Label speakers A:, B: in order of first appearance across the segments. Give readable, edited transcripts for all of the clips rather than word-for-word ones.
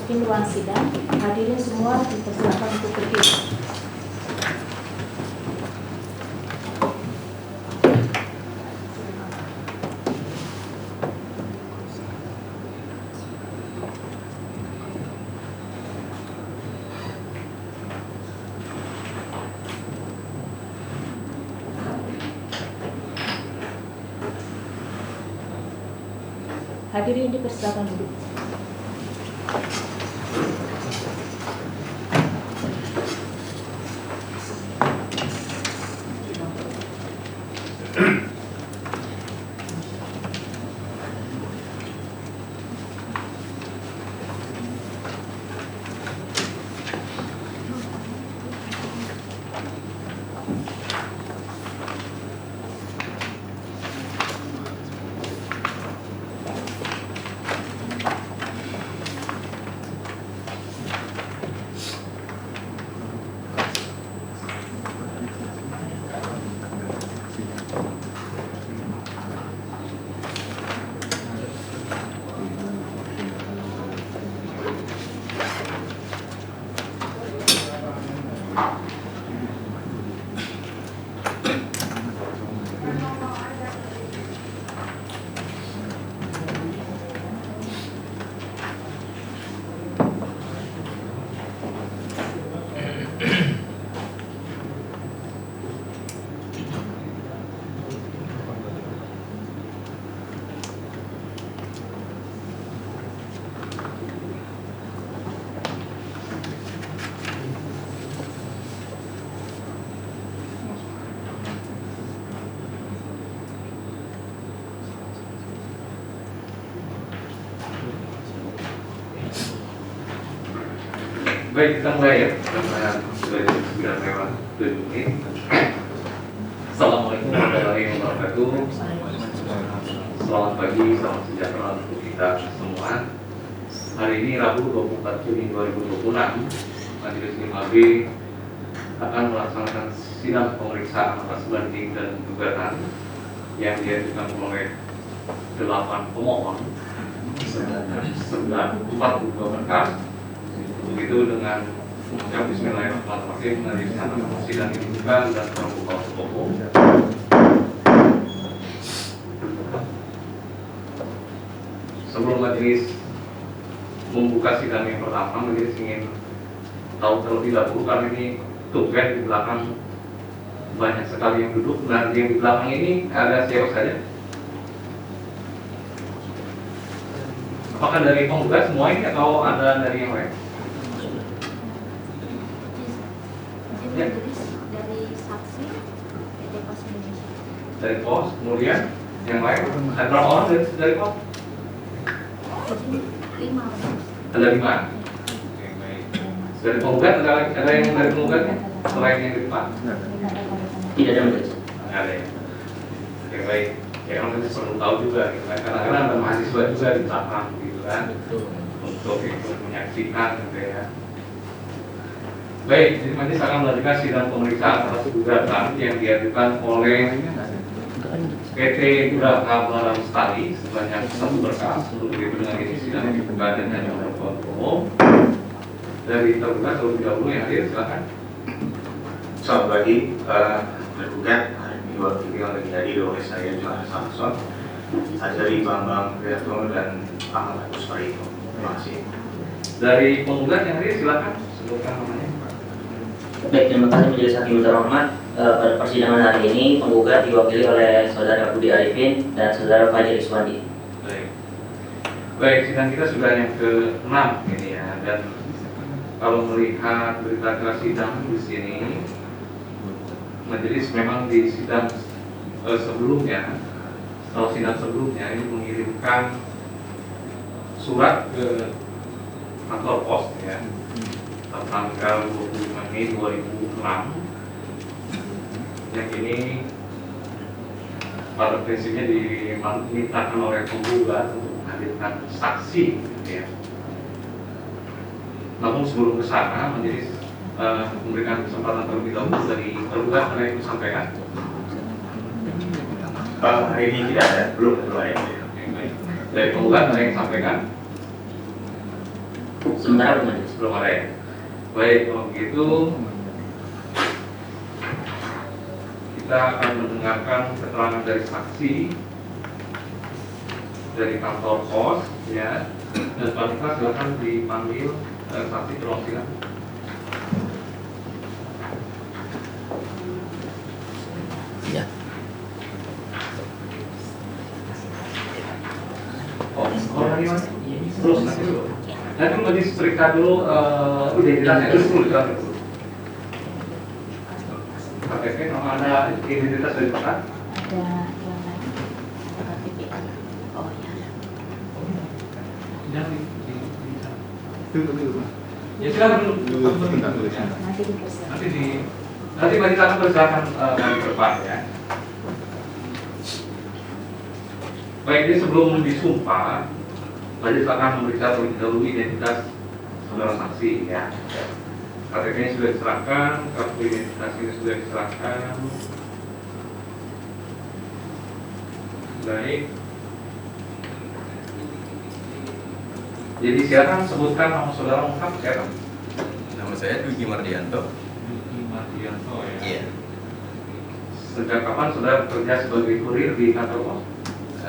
A: memasuki ruang sidang. Hadirin semua dipersilakan untuk berdiri. Hadirin dipersilakan duduk.
B: Baik, kita mulai ya, karena sudah lewat 7 menit. Assalamualaikum warahmatullahi wabarakatuh. Selamat pagi, salam sejahtera untuk kita semua. Hari ini Rabu 24 Juni 2026, Majelis 5B akan melaksanakan sidang pemeriksaan atas banding dan gugatan yang diajukan oleh 8 pemohon sebanyak 42 berkas. Begitu dengan mengucap bismillahirrahmanirrahim, mari kita sidang dibuka dan terbuka untuk umum. Sebelum majelis membuka sidang yang pertama, majelis ingin tahu terlebih dahulu karena ini tumben di belakang banyak sekali yang duduk. Dan yang di belakang ini ada siapa saja? Apakah dari penggugat semua ini atau ada dari yang lain? Ya.
A: Dari saksi PT Pos Indonesia.
B: Dari pos, kemudian yang lain ada berapa orang dari pos?
A: 5.
B: Ada 5. Dari penggugat ada yang dari penggugatnya selain yang di depan?
C: Tidak ada majelis.
B: Ada ya. Oke, baik. Ya kan kita perlu tahu juga gitu kan. Kadang-kadang ada mahasiswa juga di belakang gitu kan, untuk ikut menyaksikan gitu ya. Baik, jadi majelis akan melanjutkan sidang pemeriksaan atas gugatan yang diajukan oleh PT Geraha Barang Lestari sebanyak 1 berkas. Untuk begitu dengan isi sidang dibuka dan hanya untuk umum. Dari tergugat terlebih dahulu yang hadir, silakan.
D: Selamat pagi, tergugat hari ini diwakili oleh saya Johannes Samson, Azari Bambang Prihartono dan Ahmad Agus Farito. Terima kasih.
B: Dari penggugat yang hadir, silakan sebutkan namanya.
C: Baik, terima kasih Majelis Hakim terhormat. Pada persidangan hari ini penggugat diwakili oleh Saudara Budi Arifin dan Saudara Fajar Iswandi.
B: Baik, sidang kita sudah yang ke-6 ini ya. Dan kalau melihat berita acara sidang di sini, majelis memang di sidang sebelumnya, atau sidang sebelumnya ini mengirimkan surat ke kantor pos ya, tanggal 25 Mei 2006, yang ini pada prinsipnya dimintakan oleh penggugat untuk menghadirkan saksi ya. Namun sebelum ke sana, majelis memberikan kesempatan terlebih dahulu dari tergugat ada yang disampaikan.
D: Hari ini tidak ada, belum ada.
B: Dari penggugat ada yang disampaikan.
C: Sementara belum ada.
B: Belum ada ya? Baik, kalau begitu kita akan mendengarkan keterangan dari saksi dari kantor pos, ya. Dan Pak silakan dipanggil saksi, tolong silakan.
C: Ya.
B: Oh, dari mana? Terus nanti dulu. Nanti majelis periksa dulu identitasnya dulu, dulu. KTP, nama ada identitas dari Pak?
A: Ada yang lain. Ada KTP. Oh ya.
B: Jangan ya silakan dulu.
A: Nanti dipersiapkan.
B: Nanti majelis akan persilakan ke depan ya. Baik, ini sebelum disumpah, majelis akan memeriksa terlebih dahulu identitas saudara saksi ya. KTP-nya sudah diserahkan, kartu identitas ini sudah diserahkan. Baik. Jadi silakan sebutkan nama saudara lengkap siapa?
E: Nama saya Dwiki Mardianto.
B: Dwiki Mardianto ya.
E: Iya.
B: Sejak kapan saudara bekerja sebagai kurir di kantor pos?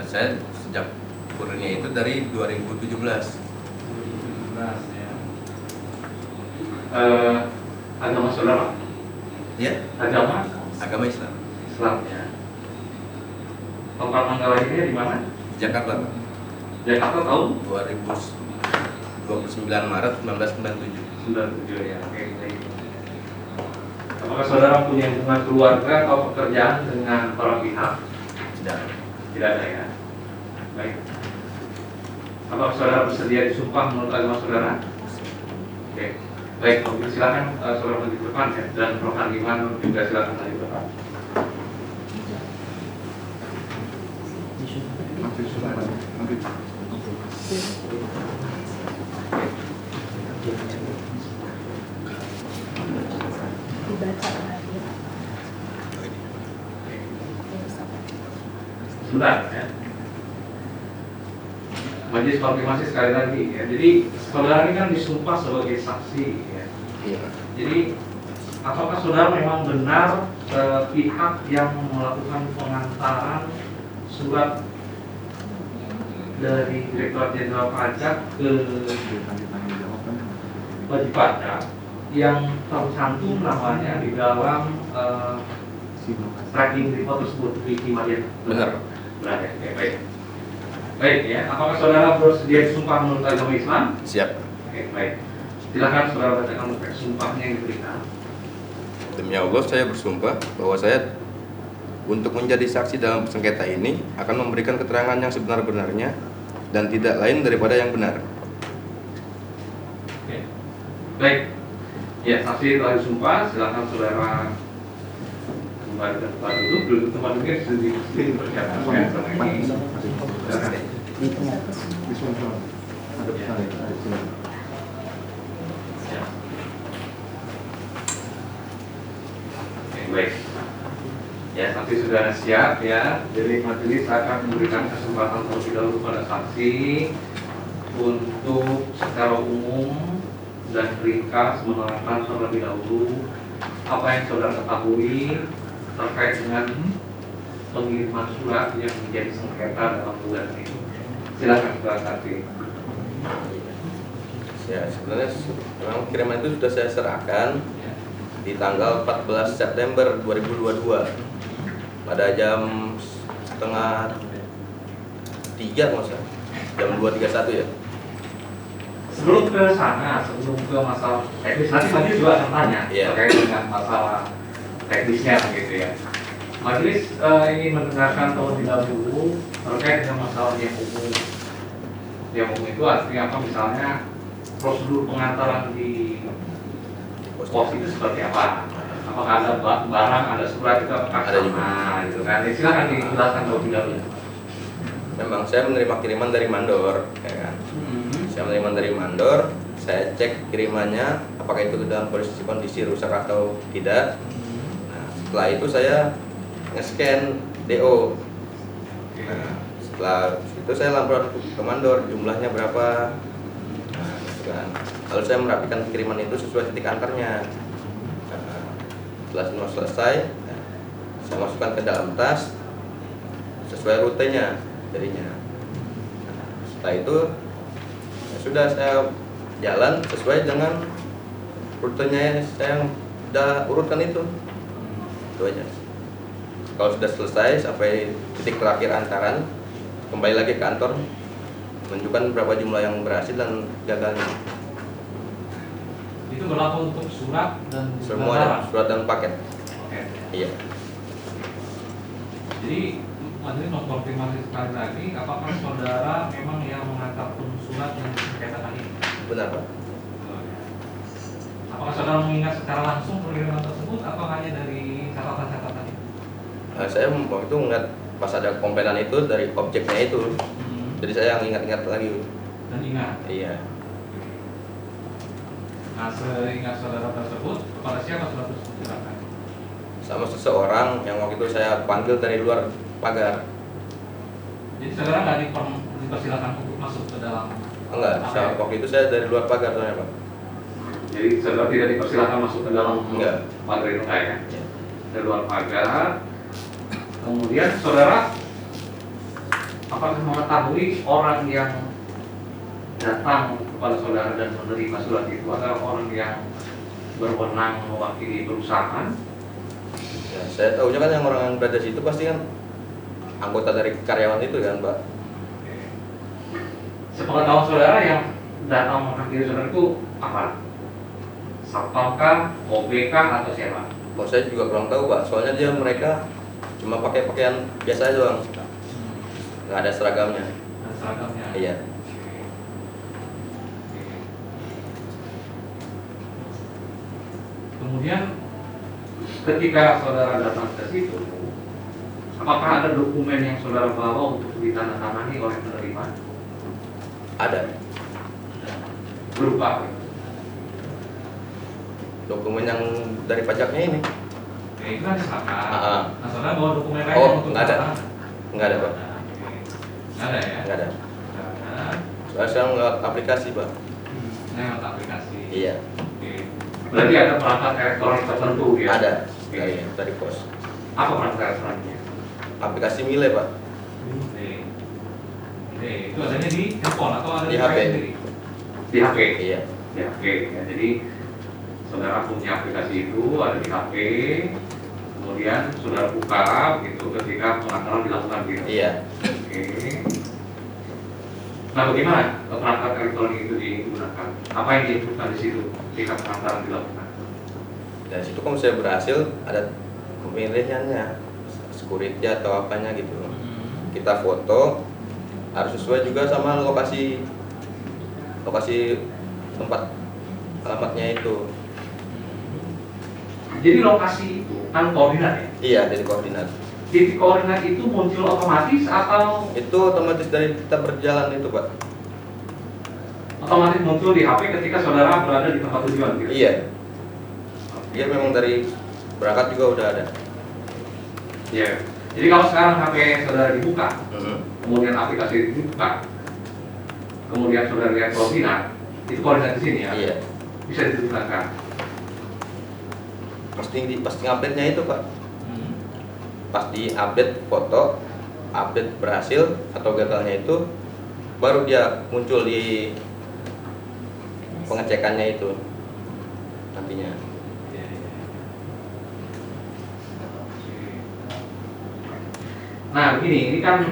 E: Saya sejak kurirnya itu dari 2017.
B: 2017 ya. Agama saudara?
E: Iya.
B: Agama?
E: Agama Islam.
B: Islam ya. Tempat tanggal lahirnya di mana?
E: Jakarta.
B: Jakarta tahun
E: 29 Maret 1997.
B: 97 ya. Oke, baik. Apakah saudara punya hubungan keluarga atau pekerjaan dengan para pihak?
E: Tidak.
B: Tidak ada ya. Baik. Apakah saudara bersedia disumpah menurut agama saudara? Oke. Baik, kalau gitu silakan saudara maju ke depan ya. Dan Prof. Iman juga silakan maju ke depan.
A: Dibaca lagi.
B: Sebentar ya. Majelis konfirmasi sekali lagi ya. Jadi saudara ini kan disumpah sebagai saksi ya.
E: Iya.
B: Jadi apakah saudara memang benar pihak yang melakukan pengantaran surat dari Direktorat Jenderal Pajak ke wajib pajak yang tercantum namanya di dalam tracking report tersebut Dwiki Mardianto?
E: Benar.
B: Benar ya. Oke, baik. Baik ya. Apakah saudara bersedia disumpah menurut agama Islam?
E: Siap.
B: Oke, baik. Silakan saudara bacakan teks sumpahnya yang diberikan.
E: Demi Allah saya bersumpah bahwa saya untuk menjadi saksi dalam sengketa ini akan memberikan keterangan yang sebenar-benarnya dan tidak lain daripada yang benar.
B: Oke. Baik. Ya, saksi telah disumpah. Silakan saudara kembali ke tempat duduk tempat duduknya sedikit persiapkan sama ini. Silakan. Ya. Oke, baik. Ya, saksi sudah siap ya. Jadi majelis akan memberikan kesempatan terlebih dahulu pada saksi untuk secara umum dan ringkas menerangkan terlebih dahulu apa yang saudara ketahui terkait dengan pengiriman surat yang menjadi sengketa dalam gugatan ini. Silakan saudara saksi.
E: Ya, sebenarnya memang kiriman itu sudah saya serahkan di tanggal 14 September 2022 pada jam setengah 3 maksudnya jam 2.31 ya.
B: Sebelum ke sana, sebelum ke masalah teknis, nanti juga akan tanya terkait dengan masalah teknisnya gitu ya. Majelis ingin mendengarkan terlebih dahulu terkait dengan masalah yang umum. Yang umum itu artinya apa? Misalnya prosedur pengantaran di pos itu seperti apa? Apakah ada barang, ada surat itu apakah
E: ada juga?
B: Gitu kan? Silakan dijelaskan terlebih dahulu.
E: Memang saya menerima kiriman dari mandor, ya kan? Saya menerima dari mandor, saya cek kirimannya apakah itu dalam kondisi rusak atau tidak. Nah, setelah itu saya nge-scan DO. Nah, setelah itu saya lapor ke mandor jumlahnya berapa. Nah, kan. Lalu saya merapikan kiriman itu sesuai titik antarnya. Nah, setelah semua selesai, saya masukkan ke dalam tas sesuai rutenya jadinya. Setelah itu ya sudah, saya jalan sesuai dengan rutenya saya yang sudah urutkan itu aja. Kalau sudah selesai sampai titik terakhir antaran, kembali lagi ke kantor menunjukkan berapa jumlah yang berhasil dan gagalnya.
B: Itu berlaku untuk surat dan
E: Semua surat dan paket.
B: Oke.
E: Iya.
B: Jadi majelis mengkonfirmasi sekali lagi, apakah saudara memang yang mengantar surat yang disengketakan ini?
E: Benar, Pak.
B: Apakah saudara mengingat secara langsung pengiriman tersebut atau hanya dari catatan-catatan itu?
E: Saya waktu itu ngeliat pas ada komplainan itu dari objeknya itu. Jadi saya yang ingat-ingat lagi.
B: Dan ingat?
E: Iya.
B: Nah, seingat saudara tersebut, kepada siapa saudara tersebut silakan?
E: Sama seseorang yang waktu itu saya panggil dari luar pagar.
B: Jadi saudara nggak dipersilakan untuk masuk ke dalam?
E: Enggak, waktu itu saya dari luar pagar soalnya, Pak.
B: Jadi saudara tidak dipersilakan masuk ke dalam
E: Enggak.
B: pagar itu ya?
E: Iya.
B: Dari luar pagar. Kemudian saudara apakah mengetahui orang yang datang kepada saudara dan menerima surat itu adalah orang yang berwenang mewakili perusahaan?
E: Ya, saya tahunya kan yang orang yang berada di situ pasti kan anggota dari karyawan itu kan, Pak.
B: Sepengetahuan saudara yang datang menghakimi saudara itu apa? Satpamkah, OBK atau siapa?
E: Kalau saya juga kurang tahu, Pak. Soalnya mereka cuma pakai pakaian biasa aja, Bang. Nggak ada seragamnya.
B: Dan seragamnya?
E: Iya.
B: Kemudian ketika saudara datang ke situ, apakah ada dokumen yang saudara bawa untuk ditandatangani oleh penerima?
E: Ada
B: Berupa
E: dokumen yang dari pajaknya ini.
B: ya, itu kan diserahkan. Nah, saudara bawa dokumen lain
E: Oh,
B: yang untuk
E: nggak ada.
B: ditandatangani?
E: Nggak ada, Pak.
B: Nggak ada ya?
E: Nggak ada.
B: Nah,
E: Soalnya saya ngelewat aplikasi, Pak.
B: lewat aplikasi.
E: Iya.
B: Oke. Berarti ada perangkat elektronik tertentu ya?
E: Ada
B: Oke.
E: dari pos.
B: Apa perangkat elektroniknya?
E: Aplikasi Mile, Pak.
B: Itu adanya di handphone atau ada
E: Di
B: di
E: HP.
B: sendiri? Di HP.
E: Iya.
B: Di HP. Ya, jadi saudara punya aplikasi itu ada di HP. Kemudian saudara buka gitu ketika pengantaran dilakukan gitu.
E: Iya.
B: Oke. Nah, bagaimana perangkat elektronik itu digunakan? Apa yang diinputkan di situ ketika pengantaran dilakukan?
E: Dari situ kalau saya berhasil ada pemilihannya, security atau apanya gitu. Kita foto harus sesuai juga sama lokasi tempat alamatnya itu.
B: Jadi lokasi itu kan koordinat ya?
E: Iya, dari koordinat.
B: Titik koordinat itu muncul otomatis atau
E: Itu otomatis dari kita berjalan itu, Pak.
B: otomatis muncul di HP ketika saudara berada di tempat tujuan gitu?
E: Iya. Dia memang dari berangkat juga udah ada.
B: Iya. Jadi kalau sekarang HP saudara dibuka,
E: Mhm.
B: kemudian aplikasi itu dibuka, kemudian saudara lihat koordinat, itu koordinat di sini ya?
E: Iya.
B: Bisa digunakan.
E: Pasti update-nya itu, Pak. Pas di update foto, update berhasil atau gagalnya itu, baru dia muncul di pengecekannya itu nantinya.
B: Nah, begini, ini kan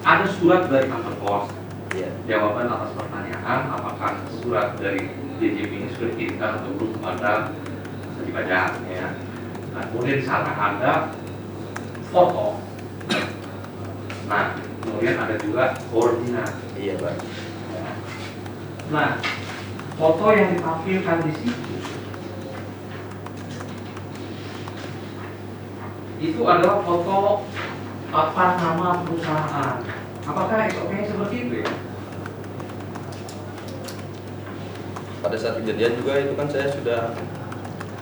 B: ada surat dari kantor pos.
E: Iya.
B: Jawaban atas pertanyaan apakah surat dari JJP ini sudah dikirimkan atau belum kepada wajib pajak ya. Nah, kemudian di sana ada foto. Nah, kemudian ada juga koordinat.
E: Iya, Pak.
B: Nah, foto yang ditampilkan di situ itu adalah foto atas nama perusahaan. Apakah SOP-nya seperti itu ya?
E: Pada saat kejadian juga itu kan saya sudah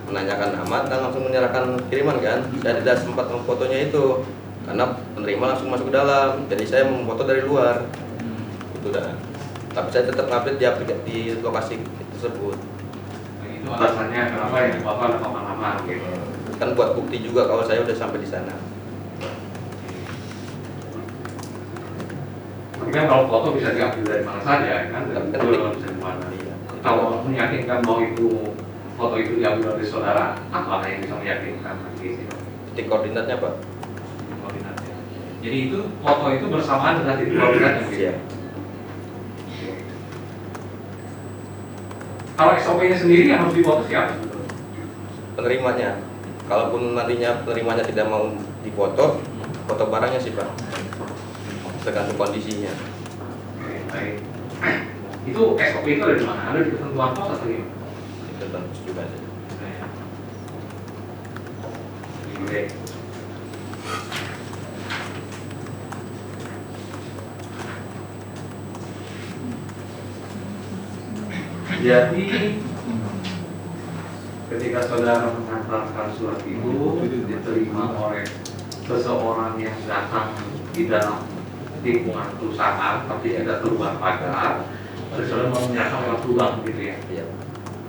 E: menanyakan nama dan langsung menyerahkan kiriman kan. Saya tidak sempat memfotonya itu karena penerima langsung masuk ke dalam. Jadi saya memfoto dari luar. sudah. Tapi saya tetap update di lokasi tersebut.
B: Nah, itu alasannya kenapa ya Bapak ada lama-lama gitu.
E: Kan buat bukti juga kalau saya udah sampai di sana.
B: Tapi kan kalau foto bisa diambil dari mana saja kan, dari
E: Kan
B: Google bisa di mana.
E: Iya.
B: Kalau meyakinkan bahwa itu foto itu diambil dari saudara, apa yang bisa meyakinkan di sini?
E: Titik koordinatnya Pak.
B: Koordinatnya. Jadi itu foto itu bersamaan dengan titik koordinatnya gitu.
E: Iya.
B: Kalau SOP-nya sendiri yang harus difoto siapa?
E: Penerimanya. Kalaupun nantinya penerimanya tidak mau difoto, foto barangnya sih Pak. Tergantung kondisinya.
B: Oke, baik. Itu SOP itu ada di mana? Ada di ketentuan pos atau gimana?
E: Itu tentu juga sih.
B: Oke. Jadi ketika saudara mengantarkan surat itu diterima oleh seseorang yang datang di dalam lingkungan perusahaan tapi tidak keluar pagar, lalu saudara mau menyerahkan lewat lubang gitu ya?
E: Iya.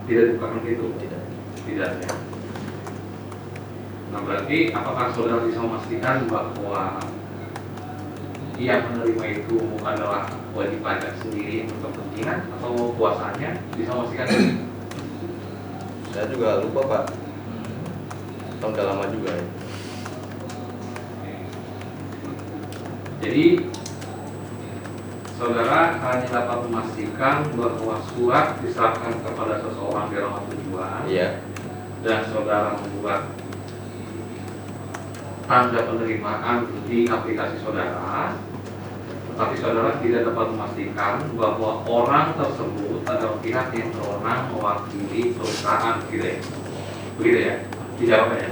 B: Tidak bukan begitu?
E: Tidak.
B: Tidak ya. Nah berarti apakah saudara bisa memastikan bahwa yang menerima itu adalah wajib pajak sendiri untuk kepentingan atau kuasanya, bisa memastikan itu?
E: Saya juga lupa Pak. Tahun udah lama juga ya.
B: Jadi saudara hanya dapat memastikan bahwa surat diserahkan kepada seseorang di alamat tujuan
E: Iya.
B: dan saudara membuat tanda penerimaan di aplikasi saudara, tetapi saudara tidak dapat memastikan bahwa orang tersebut adalah pihak yang berwenang mewakili perusahaan, gitu ya? Begitu ya? Dijawabkan ya?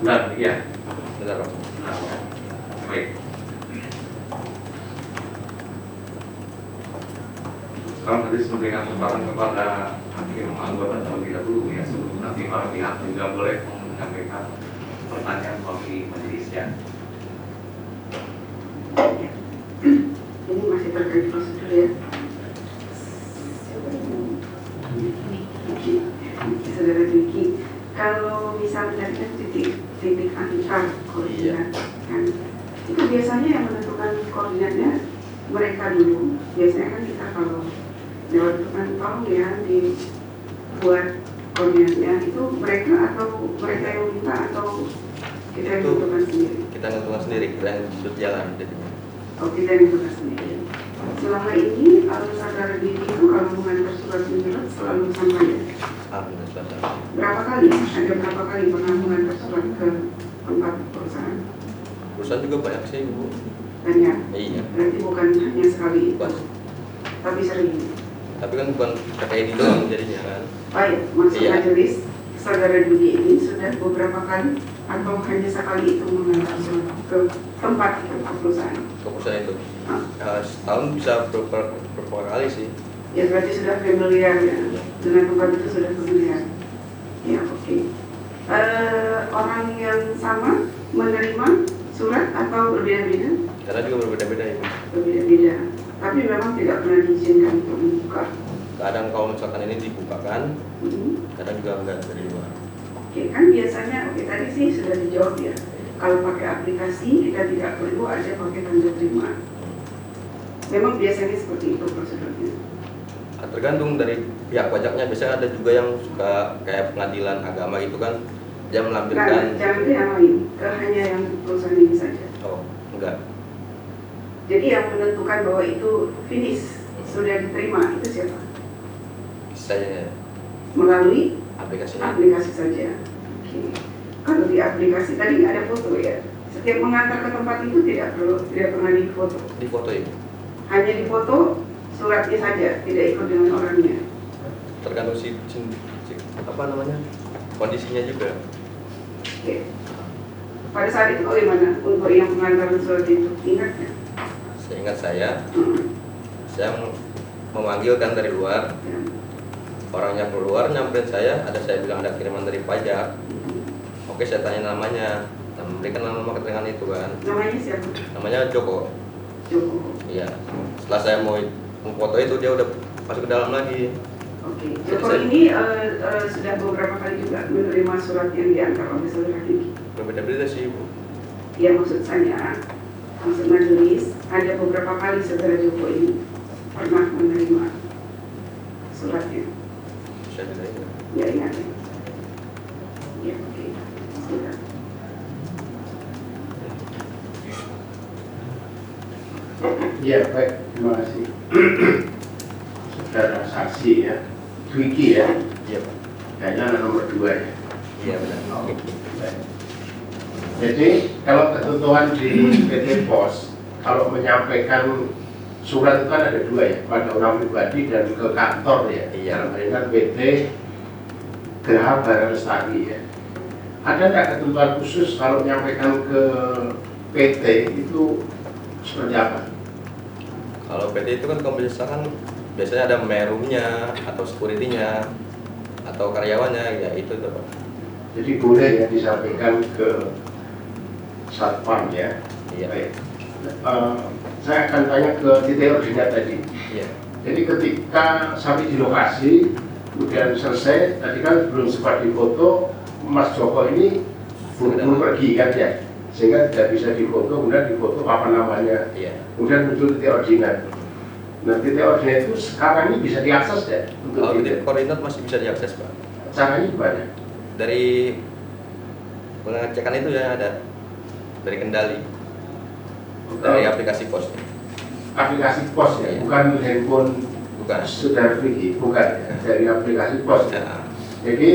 B: Benar, iya.
E: Benar Pak.
B: Benar, ya. Baik. Sekarang tadi memberikan kesempatan kepada hakim anggota terlebih dahulu ya, sebelum nanti para pihak juga boleh menyampaikan pertanyaan bagi majelis ya.
F: Ini masih terkait prosedur ya. Saudara Dwiki, kalau misalnya tadi kan titik antar koordinat kan, itu biasanya yang menentukan koordinatnya mereka dulu. Biasanya kan kita kalau lewat depan tolong ya dibuat koordinatnya itu mereka atau mereka yang minta atau kita yang
E: Itu
F: tentukan sendiri.
E: kita nentukan sendiri, kita yang sudut jalan jadinya.
F: Oh, kita yang tentukan sendiri. Selama ini saudara Didi itu kalau mengantar surat menyurat selalu sama ya.
E: Alhamdulillah.
F: Berapa kali? Ada berapa kali pernah mengantar surat ke tempat perusahaan?
E: Perusahaan juga banyak sih Bu.
F: Banyak.
E: Iya.
F: Berarti bukan hanya sekali itu,
E: Bukan.
F: tapi sering.
E: Tapi kan bukan kayak ini doang jadinya kan.
F: Baik, maksud
E: Iya.
F: majelis saudara Didi ini sudah beberapa kali atau hanya sekali itu mengantar surat ke tempat itu, ke perusahaan?
E: Ke perusahaan itu.
F: Ah.
E: Setahun bisa beberapa kali sih.
F: Ya berarti sudah familiar ya, dengan tempat itu sudah familiar. Ya oke. Orang yang sama menerima surat atau berbeda-beda?
E: Karena juga berbeda-beda ya.
F: Berbeda-beda. Tapi memang tidak pernah diizinkan untuk membuka.
E: Kadang kalau misalkan ini dibukakan,
F: Hmm.
E: kadang juga enggak dari luar.
F: Oke, kan biasanya tadi sih sudah dijawab ya. Kalau pakai aplikasi kita tidak perlu ada pakai tanda terima. Memang biasanya seperti itu prosedurnya.
E: Tergantung dari pihak pajaknya. Biasanya ada juga yang suka kayak pengadilan agama itu kan, dia
F: Nah,
E: melampirkan.
F: jangan ke yang lain, ke hanya yang perusahaan ini saja.
E: Oh, enggak.
F: Jadi yang menentukan bahwa itu finish sudah diterima itu siapa?
E: Saya
F: Melalui
E: aplikasinya.
F: aplikasi saja. Oke. Kalau di aplikasi tadi nggak ada foto ya. Setiap mengantar ke tempat itu tidak pernah difoto.
E: Di foto itu.
F: Hanya difoto suratnya saja, tidak ikut dengan orangnya.
E: Tergantung apa namanya? Kondisinya juga.
F: Oke. Pada saat itu bagaimana untuk yang pengantaran surat itu? Ingatnya?
E: Seingat saya memanggilkan dari luar.
F: Ya.
E: Orangnya keluar nyamperin saya bilang ada kiriman dari pajak. Oke, saya tanya namanya, dan memberikan nama keterangan itu kan.
F: Namanya siapa?
E: Namanya Joko.
F: Joko.
E: Iya. Setelah saya mau foto itu dia udah masuk ke dalam lagi.
F: Oke, Joko ini sudah beberapa kali juga menerima surat yang diantar oleh saudara Diki.
E: Berbeda-beda sih Ibu.
F: Ya maksud saya, maksud majelis, ada beberapa kali saudara Joko ini pernah menerima suratnya.
E: Saya tidak ingat.
F: Ya ingat ya. Ya oke, sudah.
G: Ya baik, terima kasih. Saudara saksi ya, Dwiki ya,
E: Iya Pak.
G: kayaknya anak nomor 2 ya.
E: Iya benar.
G: Baik. Jadi kalau ketentuan di PT Pos, kalau menyampaikan surat itu kan ada 2 ya, pada orang pribadi dan ke kantor ya.
E: Iya.
G: Dalam hal ini kan PT Geraha Bara Lestari ya. Ada nggak ketentuan khusus kalau menyampaikan ke PT itu seperti apa?
E: Kalau PT itu kan kalau misalkan biasanya ada merunya atau security-nya atau karyawannya, ya itu tuh Pak.
G: Jadi boleh ya disampaikan ke Satpam ya.
E: Iya.
G: Baik. Saya akan tanya ke titik ordinat tadi.
E: Iya.
G: Jadi ketika sampai di lokasi, kemudian selesai, tadi kan belum sempat difoto, Mas Joko ini belum pergi kan ya, sehingga tidak bisa difoto, kemudian difoto apa namanya,
E: Iya.
G: kemudian muncul titik ordinat. Nah titik ordinat itu sekarang ini bisa diakses ya?
E: Kalau titik koordinat masih bisa diakses Pak.
G: Caranya gimana?
E: Dari pengecekan itu ya ada dari Kendali, dari aplikasi pos.
G: Aplikasi pos ya,
E: Iya.
G: bukan handphone
E: Bukan.
G: saudara Vicky, bukan ya, dari aplikasi pos ya.
E: Ya.
G: Jadi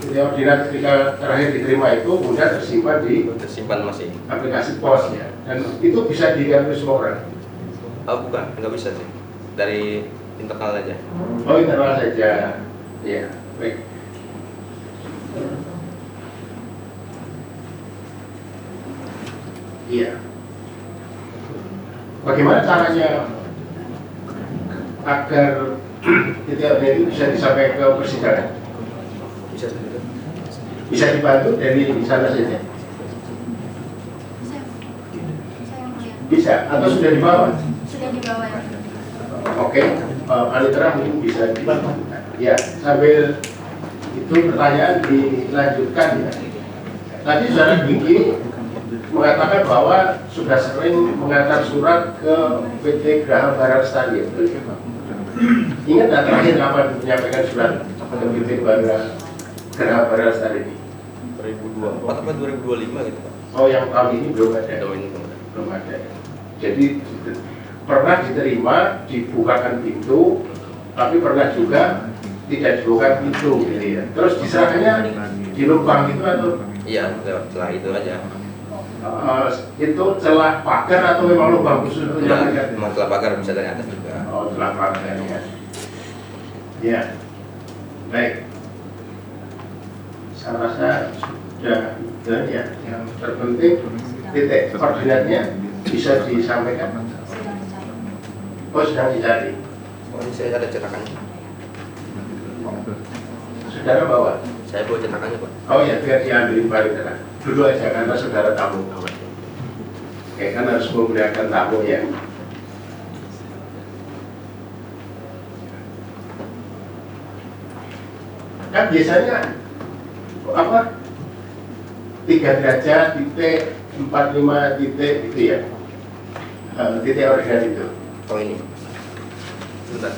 G: titik ordinat ketika terakhir diterima itu kemudian tersimpan di
E: Tersimpan masih.
G: aplikasi pos ya, dan itu bisa dilihat oleh semua orang.
E: Oh bukan, nggak bisa sih. Dari internal aja.
G: Oh internal saja, ya baik. Iya. Bagaimana caranya agar titik ordinat itu bisa disampaikan ke persidangan?
E: Bisa sih.
G: Bisa dibantu dari sana saja?
H: Saya melihat
G: Bisa, atau sudah dibawa?
H: sudah dibawa ya.
G: Oke, Panitera mungkin bisa dibantu. Ya, sambil itu pertanyaan dilanjutkan ya. Tadi saudara Dwiki mengatakan bahwa sudah sering mengantar surat ke PT Geraha Bara Lestari. Ingat nggak terakhir kapan menyampaikan surat ke PT Geraha Bara Lestari ini?
E: 2024 atau 2025 gitu Pak.
G: Oh, yang tahun ini belum ada.
E: Tahun ini belum ada.
G: Belum ada. Jadi pernah diterima, dibukakan pintu, tapi pernah juga tidak dibuka pintu gitu ya. Terus diserahkannya di lubang itu atau
E: Iya, lewat celah itu aja.
G: itu celah pagar atau memang lubang khusus untuk
E: Enggak,
G: menyampaikan?
E: memang celah pagar bisa dari atas juga.
G: Oh, celah pagar ya. Ya, baik. Saya rasa sudah itu ya. Yang terpenting titik koordinatnya bisa disampaikan.
H: Sedang dicari.
G: Oh, sedang dicari.
E: Oh, ini saya ada cetakannya.
G: Saudara bawa.
E: Saya bawa cetakannya Pak.
G: Oh ya, biar diambilin Panitera. Dulu aja karena saudara tamu. Oke, kan harus menggunakan tamu ya. Kan biasanya apa? 3 derajat, titik, 45 titik itu ya. Titik ordinat itu.
E: Oh ini. Sebentar.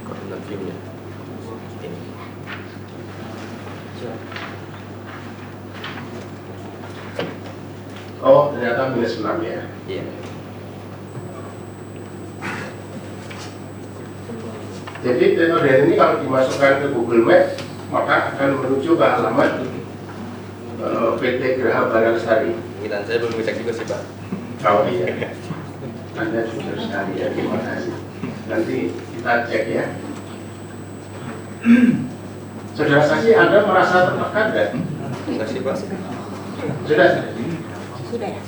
E: Koordinat viewnya. Ini.
G: Oh, ternyata -6 ya.
E: Iya.
G: Jadi titik ordinat ini kalau dimasukkan ke Google Maps maka akan menuju ke alamat PT Geraha Bara Lestari.
E: Dan saya belum ngecek juga sih Pak.
G: Oh iya, Anda sudah sekali ya, terima kasih. Nanti kita cek ya. Saudara saksi, Anda merasa tertekan nggak?
E: Enggak sih Pak.
G: Sudah?
A: Sudah ya.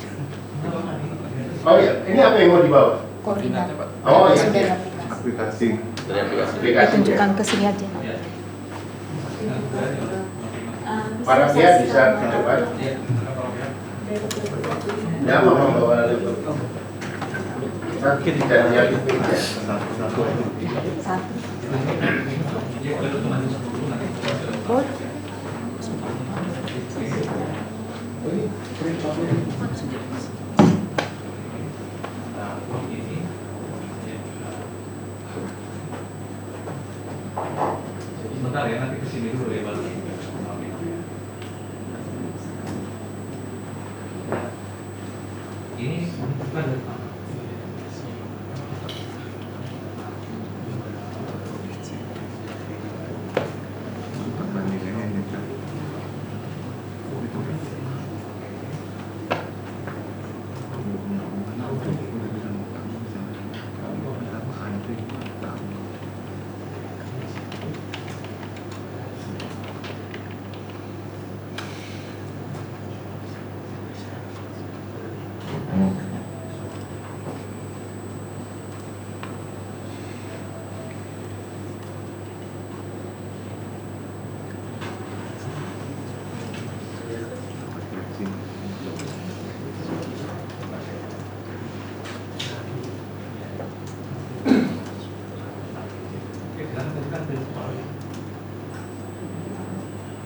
G: Oh iya, ini apa yang mau dibawa?
A: Koordinat.
G: Oh iya,
A: Sudah
G: iya.
A: aplikasi.
E: Dari aplikasi.
G: Aplikasi.
A: Ditunjukkan ke sini aja.
G: Para pihak bisa coba. Ya, mau bawa laptop. Mungkin tidak dialih meja.
B: Sebentar ya, nanti kesini dulu ya Bang. Ini bukan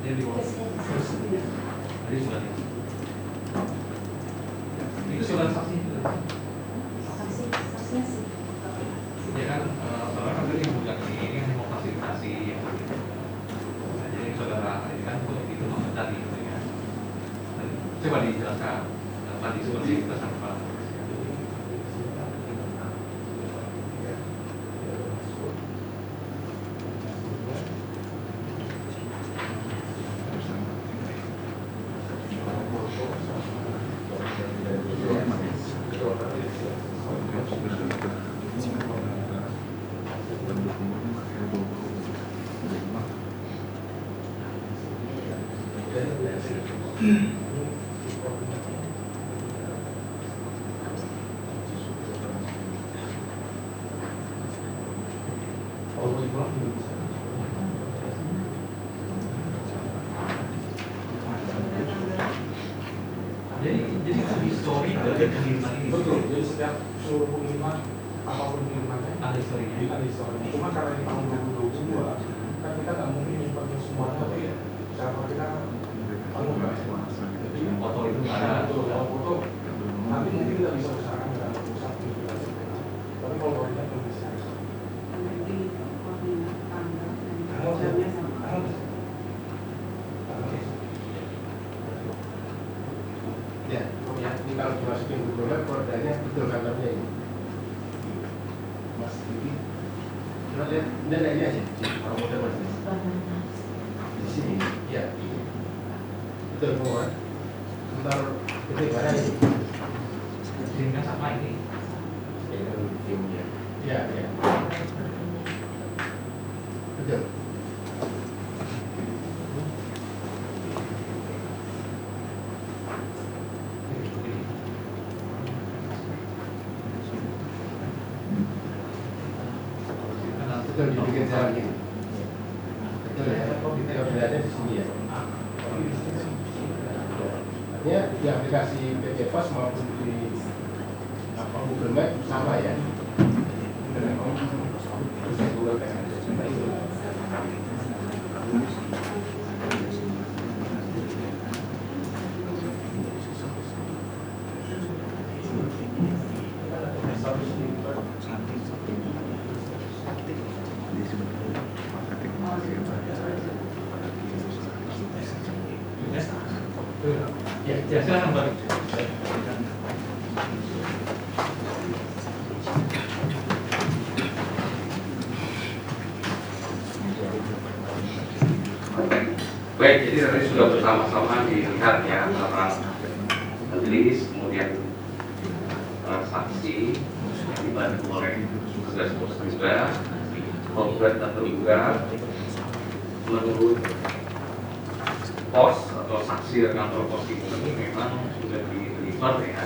B: jadi ini surat saksi
A: Saksinya sih.
B: ya kan, saudara kan tadi bilang ini kan mau fasilitasi yang begitu. Nah, jadi saudara ini kan untuk itu tadi gitu ya. Coba dijelaskan tadi seperti kita sampai. Jadi history dari pengiriman ini.
I: Betul, jadi setiap seluruh pengiriman apapun pengirimannya
B: Ada historinya.
I: ada historinya. Cuma karena di tahun 2022 kan kita nggak mungkin nyimpannya semuanya, tapi cara kita tanggung nggak semua. Jadi
B: Foto itu nggak ada.
I: betul, kalau foto nanti mungkin kita bisa usahakan nggak usah publikasi. Tapi kalau orangnya belum bisa.
F: Nanti koordinat tanggal dan jamnya sama.
G: Ya, ini kalau dimasukin ke Google kodenya betul kantornya ini. Mas Didi, coba lihat, ini ada ini aja, kalau model mas di sini, ya, betul semua. Sebentar, ini mana ini?
B: Sehingga sama ini.
G: Ya, ya, betul. Betul, dibikin jalan ini. Betul ya, kita berada di sini ya. Artinya di aplikasi PT Pos maupun di Google Map sama ya.
B: Ya, silakan Pak. Baik, jadi tadi sudah bersama-sama dilihat ya antara majelis, kemudian saksi yang dibantu oleh tugas pos juga, penggugat dan tergugat menurut pos atau saksi dari kantor pos ini memang sudah dilipat ya,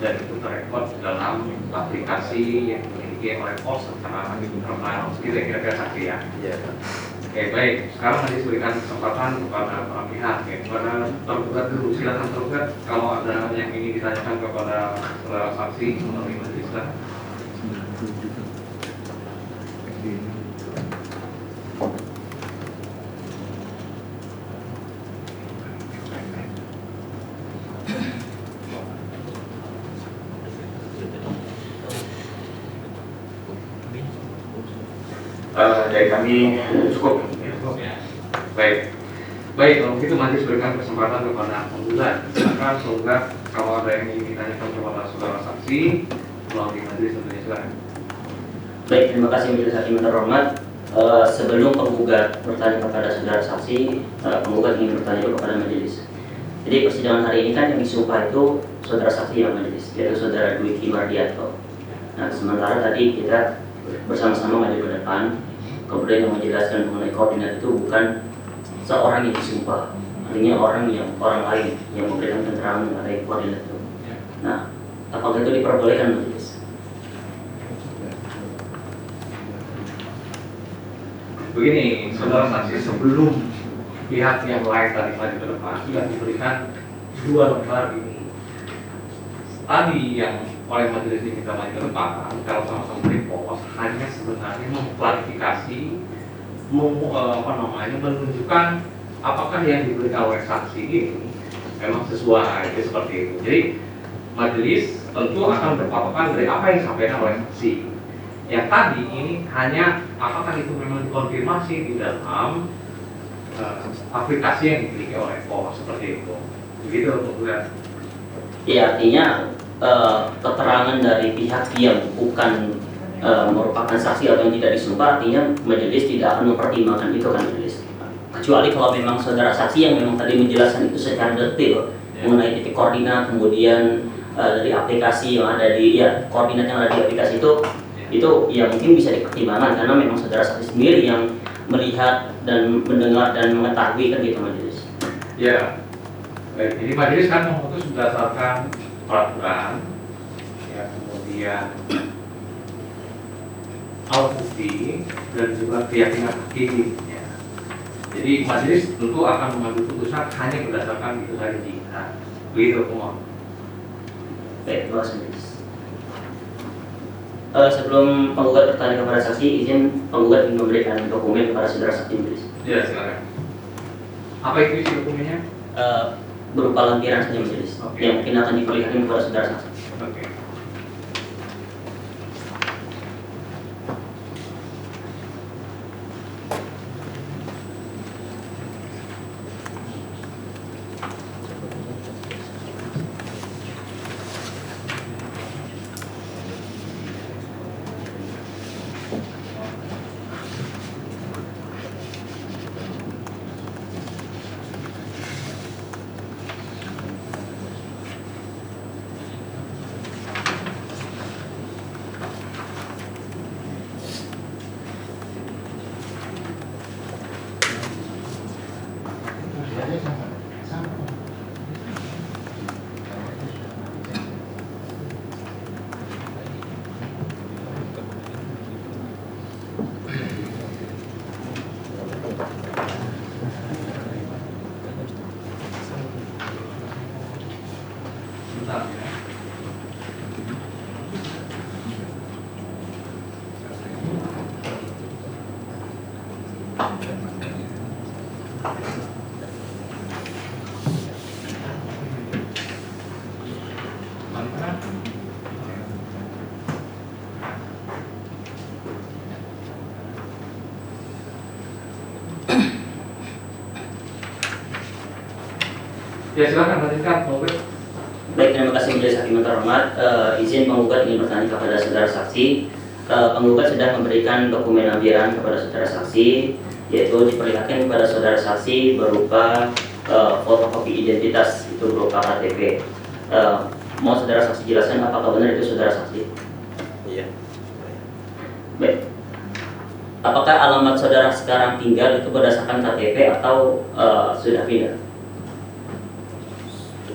B: dan itu terekod dalam aplikasi yang dimiliki dimiliki oleh pos secara internal. Kira-kira saksi ya.
E: Iya.
B: Oke, baik. Sekarang nanti berikan kesempatan kepada para pihak. Ya. Kepada tergugat dulu, silakan tergugat. Kalau ada yang ingin ditanyakan kepada saudara saksi melalui majelis, silakan.
D: Dari kami cukup.
B: Ya. Baik. Baik, kalau begitu majelis berikan kesempatan kepada penggugat. Silakan penggugat kalau ada yang ingin ditanyakan kepada saudara saksi melalui majelis tentunya silakan.
C: Baik, terima kasih majelis hakim yang terhormat. Sebelum penggugat bertanya kepada saudara saksi, penggugat ingin bertanya kepada majelis. Jadi persidangan hari ini kan yang disumpah itu saudara saksi yang majelis, yaitu saudara Dwiki Mardianto. Nah, sementara tadi kita bersama-sama maju ke depan, kemudian yang menjelaskan mengenai koordinat itu bukan seorang yang disumpah, artinya orang lain yang memberikan keterangan mengenai koordinat itu. Nah, apakah itu diperbolehkan majelis?
B: Begini, saudara saksi, sebelum pihak yang lain tadi maju ke depan sudah diberikan 2 lembar ini. Tadi yang oleh majelis diminta maju ke depan, kalau sama-sama pos hanya sebenarnya mengklarifikasi, menunjukkan apakah yang diberikan oleh saksi ini memang sesuai, seperti itu. Jadi majelis tentu akan berpatokan dari apa yang disampaikan oleh saksi. Yang tadi ini hanya apakah itu memang dikonfirmasi di dalam aplikasi yang dimiliki oleh pos, seperti itu. Begitu kemudian.
C: Ya, artinya keterangan dari pihak yang bukan merupakan saksi atau yang tidak disumpah, artinya majelis tidak akan mempertimbangkan itu kan majelis. Kecuali kalau memang saudara saksi yang memang tadi menjelaskan itu secara detail mengenai titik koordinat, kemudian dari aplikasi yang ada di koordinat yang ada di aplikasi itu ya mungkin bisa dipertimbangkan karena memang saudara saksi sendiri yang melihat dan mendengar dan mengetahui kan gitu majelis.
B: Ya, baik. Jadi majelis kan memutus berdasarkan peraturan, ya, kemudian alat bukti dan juga keyakinan hakim. Ya. Jadi majelis tentu akan mengambil putusan hanya berdasarkan itu saja. Begitu semua.
C: Baik, terima kasih. Sebelum penggugat bertanya kepada saksi, izin penggugat ingin memberikan dokumen kepada saudara saksi majelis.
B: Ya, silakan. Apa itu isi dokumennya?
C: Berupa lampiran saja majelis, yang mungkin akan diperlihatkan kepada saudara saksi.
B: Oke. Ya, silakan lanjutkan, penggugat.
C: Baik, terima kasih majelis hakim yang terhormat. Izin penggugat ingin bertanya kepada saudara saksi. Penggugat sudah memberikan dokumen lampiran kepada saudara saksi, yaitu diperlihatkan kepada saudara saksi berupa fotokopi identitas, itu berupa KTP. Mau saudara saksi jelaskan apakah benar itu saudara saksi?
E: Iya.
C: Baik. Apakah alamat saudara sekarang tinggal itu berdasarkan KTP atau sudah pindah?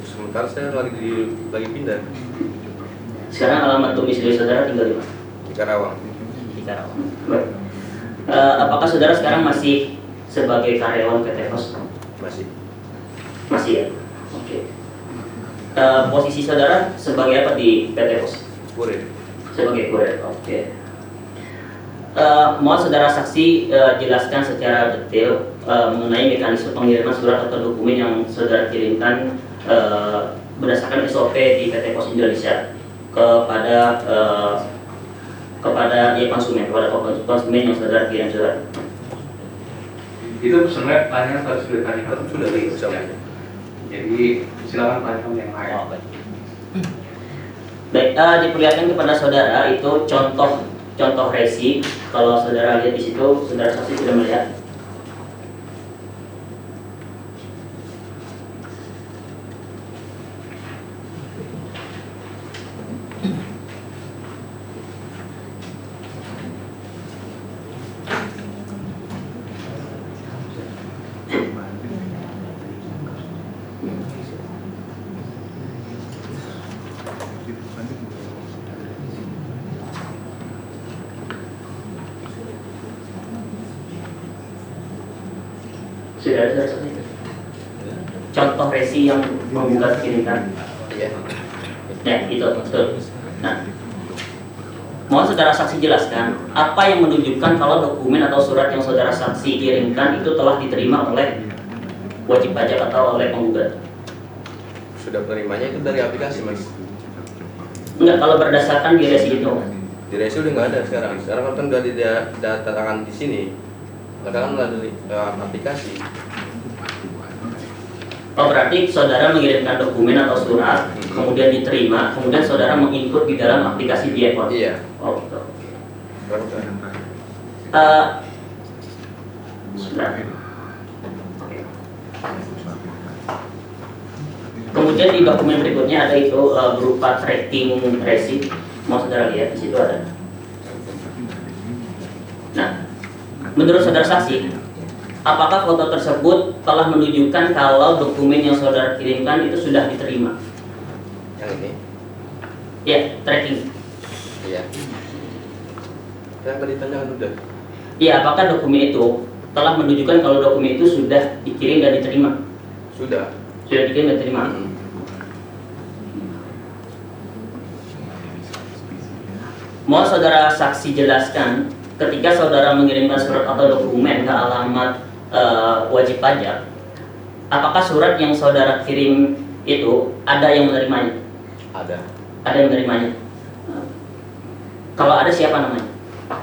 E: Sementara saya lagi pindah.
C: Sekarang alamat domisili saudara tinggal di mana?
E: Karawang.
C: Di Karawang. Baik. Apakah saudara sekarang masih sebagai karyawan PT Pos?
E: Masih.
C: Masih ya? Oke. Posisi saudara sebagai apa di PT Pos?
E: Kurir.
C: Sebagai kurir, oke. Mohon saudara saksi jelaskan secara detail mengenai mekanisme pengiriman surat atau dokumen yang saudara kirimkan berdasarkan SOP di PT Pos Indonesia kepada konsumen yang saudara kirim surat.
B: Itu sebenarnya tanya harus ditanyakan
E: Sudah
B: ya. Jadi silakan tanyakan yang lain.
C: Oh, baik. Baik, diperlihatkan kepada saudara itu contoh resi. Kalau saudara lihat di situ, saudara saksi sudah melihat. Sudah saksi. Contoh resi yang menggugat kirimkan.
E: Iya.
C: Ya, itu betul. Nah, mohon saudara saksi jelaskan apa yang menunjukkan kalau dokumen atau surat yang saudara saksi kirimkan itu telah diterima oleh wajib pajak atau oleh penggugat.
E: Sudah penerimanya itu dari aplikasi, Mas.
C: Enggak, kalau berdasarkan di resi itu.
E: Di resi udah nggak ada sekarang. Sekarang kan udah didatangkan di sini. Kadang melalui aplikasi.
C: Oh, berarti saudara mengirimkan dokumen atau surat, kemudian diterima, kemudian saudara menginput di dalam aplikasi Diepon.
E: Iya.
C: Oh, betul.
E: Berapa?
C: Sudah. Oke. Kemudian di dokumen berikutnya ada itu berupa tracking resi. Mau saudara lihat di situ ada. Nah, menurut saudara saksi, apakah foto tersebut telah menunjukkan kalau dokumen yang saudara kirimkan itu sudah diterima?
E: Yang ini?
C: Ya, tracking.
E: Iya. Yang tadi tanyakan udah.
C: Iya, apakah dokumen itu telah menunjukkan kalau dokumen itu sudah dikirim dan diterima?
E: Sudah.
C: Sudah dikirim dan diterima. Mau saudara saksi jelaskan ketika saudara mengirimkan surat atau dokumen ke alamat wajib pajak, apakah surat yang saudara kirim itu ada yang menerimanya?
E: Ada.
C: Ada yang menerimanya. Kalau ada, siapa namanya?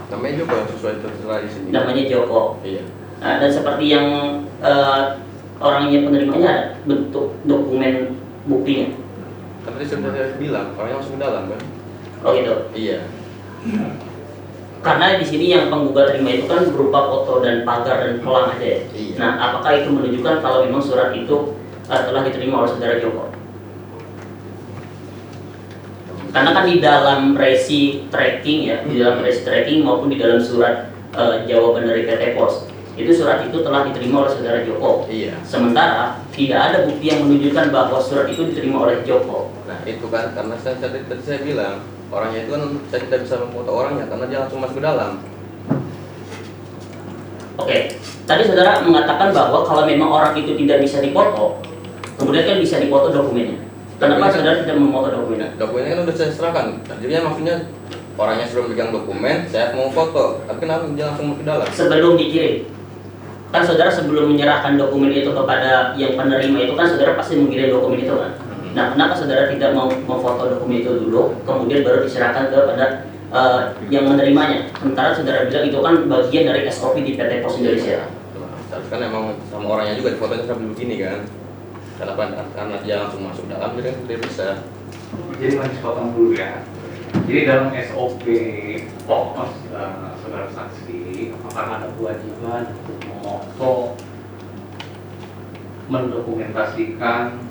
E: Namanya juga sesuai tertera di sini.
C: Namanya Joko.
E: Iya.
C: Dan seperti yang orangnya penerimanya ada bentuk dokumen buktinya.
E: Tadi sudah saya bilang, orangnya langsung ke dalam kan?
C: Oh gitu.
E: Iya.
C: Karena di sini yang penggugat terima itu kan berupa foto dan pagar dan pelang aja ya.
E: Iya.
C: Nah, apakah itu menunjukkan kalau memang surat itu telah diterima oleh saudara Joko? Karena kan di dalam resi tracking ya, di dalam resi tracking maupun di dalam surat jawaban dari PT Pos, itu surat itu telah diterima oleh saudara Joko.
E: Iya.
C: Sementara tidak ada bukti yang menunjukkan bahwa surat itu diterima oleh Joko.
E: Nah itu kan karena tadi saya bilang orangnya itu kan saya tidak bisa memfoto orangnya karena dia langsung masuk ke dalam.
C: Oke, tadi saudara mengatakan bahwa kalau memang orang itu tidak bisa dipoto, kemudian kan bisa dipoto dokumennya. Kenapa saudara tidak memfoto dokumennya?
E: Dokumennya kan udah saya serahkan. Jadi maksudnya orangnya sudah megang dokumen, saya mau foto, tapi kenapa dia langsung ke dalam?
C: Sebelum dikirim, kan saudara sebelum menyerahkan dokumen itu kepada yang penerima itu kan saudara pasti mengirim dokumen itu kan. Nah, kenapa saudara tidak mau memfoto dokumen itu dulu, kemudian baru diserahkan kepada yang menerimanya? Sementara saudara bilang itu kan bagian dari SOP di PT Pos Indonesia.
E: Tapi kan emang sama orangnya juga fotonya sambil begini kan. Karena dia langsung masuk dalam, jadi kan dia bisa.
B: Jadi masih potong dulu ya. Jadi dalam SOP POS saudara saksi, apakah ada kewajiban untuk memoto, mendokumentasikan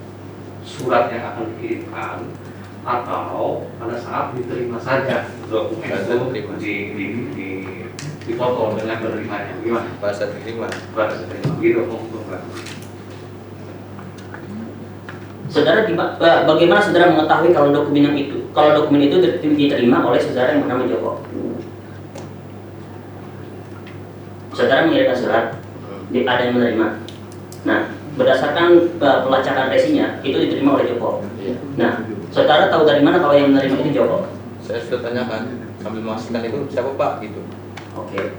B: surat yang akan dikirimkan, atau pada saat diterima saja dokumen itu dipoto dengan penerimanya? Gimana?
E: Pada saat diterima.
B: Pada saat diterima gitu, Pak.
C: Saudara, bagaimana saudara mengetahui kalau dokumen itu diterima oleh saudara yang bernama Joko? saudara mengirimkan surat, ada yang menerima. Nah, berdasarkan pelacakan resinya itu diterima oleh Joko.
E: Iya.
C: Nah, saudara tahu dari mana kalau yang menerima itu Joko?
E: Saya sudah tanyakan sambil memastikan itu siapa Pak gitu.
C: Oke.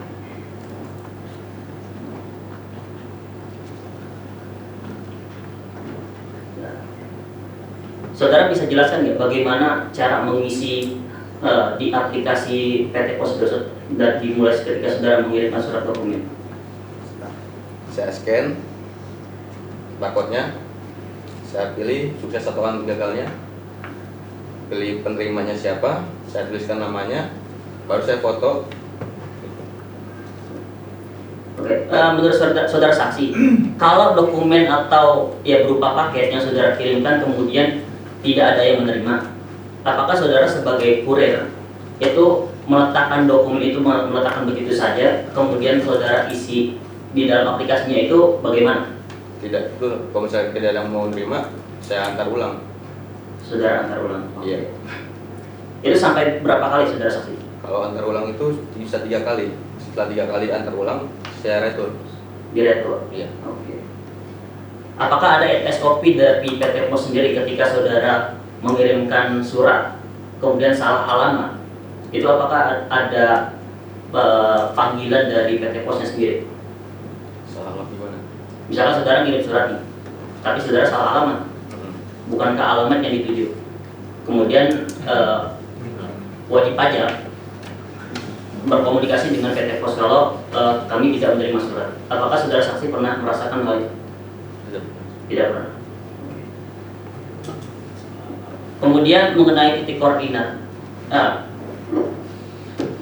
C: Nah, saudara bisa jelaskan nggak bagaimana cara mengisi di aplikasi PT Pos dan dimulai ketika saudara mengirimkan surat dokumen?
E: Saya scan barcode-nya, saya pilih sukses atau gagalnya, pilih penerimanya siapa, saya tuliskan namanya, baru saya foto.
C: Oke, menurut saudara saksi, kalau dokumen atau ya berupa paket yang saudara kirimkan kemudian tidak ada yang menerima, apakah saudara sebagai kurir itu meletakkan dokumen itu meletakkan begitu saja, kemudian saudara isi di dalam aplikasinya itu bagaimana?
E: Tidak, itu kalau misalnya tidak ada yang mau menerima, saya antar ulang.
C: Saudara antar ulang?
E: Iya.
C: Itu sampai berapa kali saudara saksi?
E: Kalau antar ulang itu bisa 3 kali. Setelah 3 kali antar ulang, saya retur.
C: Di retur?
E: Iya.
C: Oke. Apakah ada SOP dari PT Pos sendiri ketika saudara mengirimkan surat kemudian salah alamat? Itu apakah ada panggilan dari PT Posnya sendiri?
E: Salah alamat gimana?
C: Misalkan saudara ngirim surat nih, tapi saudara salah alamat, bukan ke alamat yang dituju. Kemudian wajib pajak berkomunikasi dengan PT Pos kalau kami tidak menerima surat. Apakah saudara saksi pernah merasakan hal itu? Tidak pernah. Kemudian mengenai titik koordinat,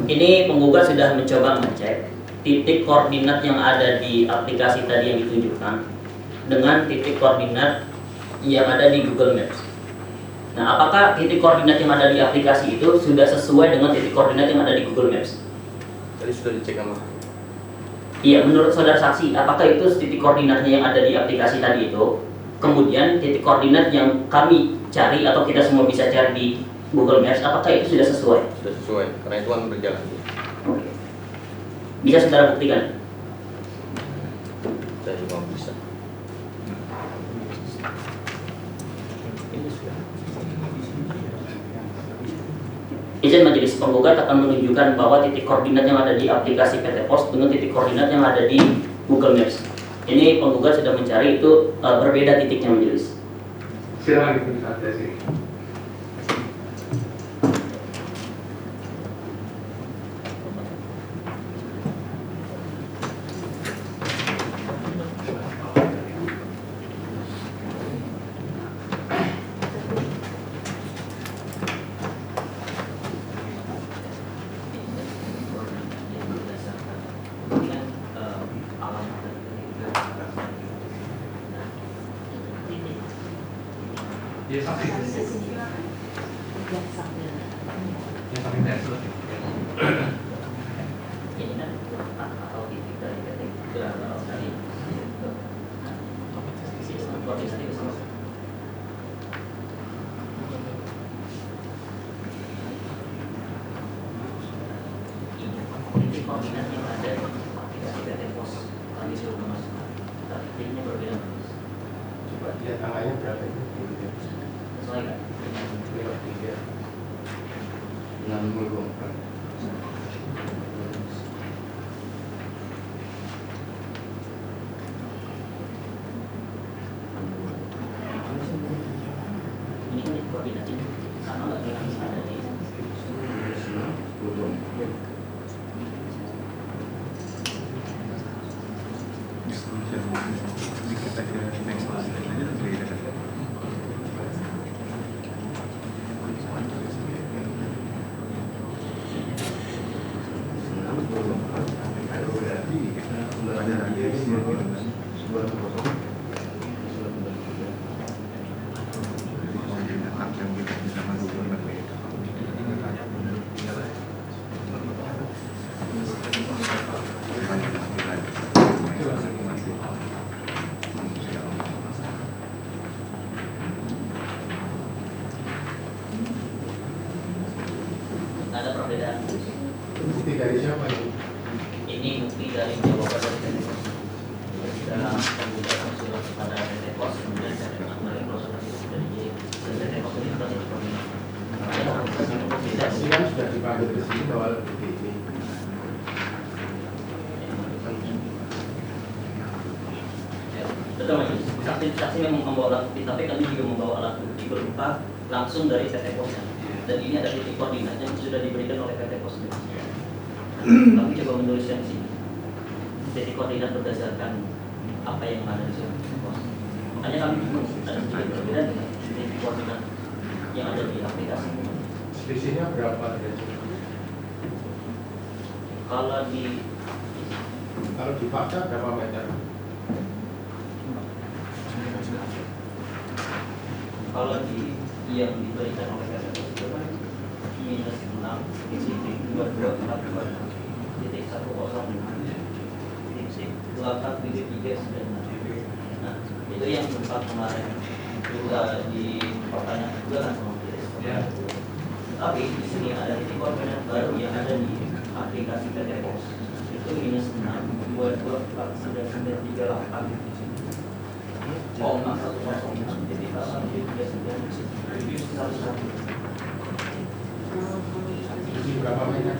C: ini penggugat sudah mencoba mengecek titik koordinat yang ada di aplikasi tadi yang ditunjukkan dengan titik koordinat yang ada di Google Maps. Nah, apakah titik koordinat yang ada di aplikasi itu sudah sesuai dengan titik koordinat yang ada di Google Maps?
E: Tadi sudah dicek sama.
C: Iya, menurut saudara saksi, apakah itu titik koordinatnya yang ada di aplikasi tadi itu? Kemudian titik koordinat yang kami cari atau kita semua bisa cari di Google Maps, apakah itu sudah sesuai?
E: Sudah sesuai, karena itu kan berjalan.
C: Oke. Bisa saudara buktikan?
E: Saya juga bisa.
C: Izin majelis, penggugat akan menunjukkan bahwa titik koordinat yang ada di aplikasi PT Pos dengan titik koordinat yang ada di Google Maps. Ini penggugat sudah mencari itu berbeda titiknya majelis.
B: Silakan ditunjukkan dari sini. Ya sampai ya sampai dasar.
C: Ini kan atau titik dari PT dari koordinatnya ke sana. Titik koordinat yang ada di aplikasi PT Pos kami sudah memasukkan, tapi titiknya berbeda.
G: Coba lihat angkanya berapa itu?
C: Sesuai kan?
G: 64.
C: Ini kan koordinatnya sama nggak dengan yang ada di ada perbedaan.
G: Bukti dari siapa ini?
C: Ini bukti dari Jawa Betul Majelis. Saksi memang membawa alat bukti, tapi kami juga membawa alat bukti berupa langsung dari PT Pos-nya. Dan ini ada titik koordinatnya yang sudah diberikan oleh PT Pos. Kami coba menuliskan di sini titik koordinat berdasarkan apa yang ada di surat pos. Makanya kami bingung ada sedikit perbedaan dengan titik koordinat yang ada di aplikasi.
I: Selisihnya berapa ya?
C: Kalau di
I: fakta berapa meter?
C: Kalau di yang diberikan oleh PT Pos itu kan minus 6 titik 2242 titik 105 titik 24 titik 3 Nah, itu yang sempat kemarin juga di pertanyaan juga kan sama kita. Tapi di sini ada titik koordinat baru yang ada di aplikasi PT Pos. Itu minus 6 224938. Oh, 106 titik 8 titik 39
I: Selisih berapa meter?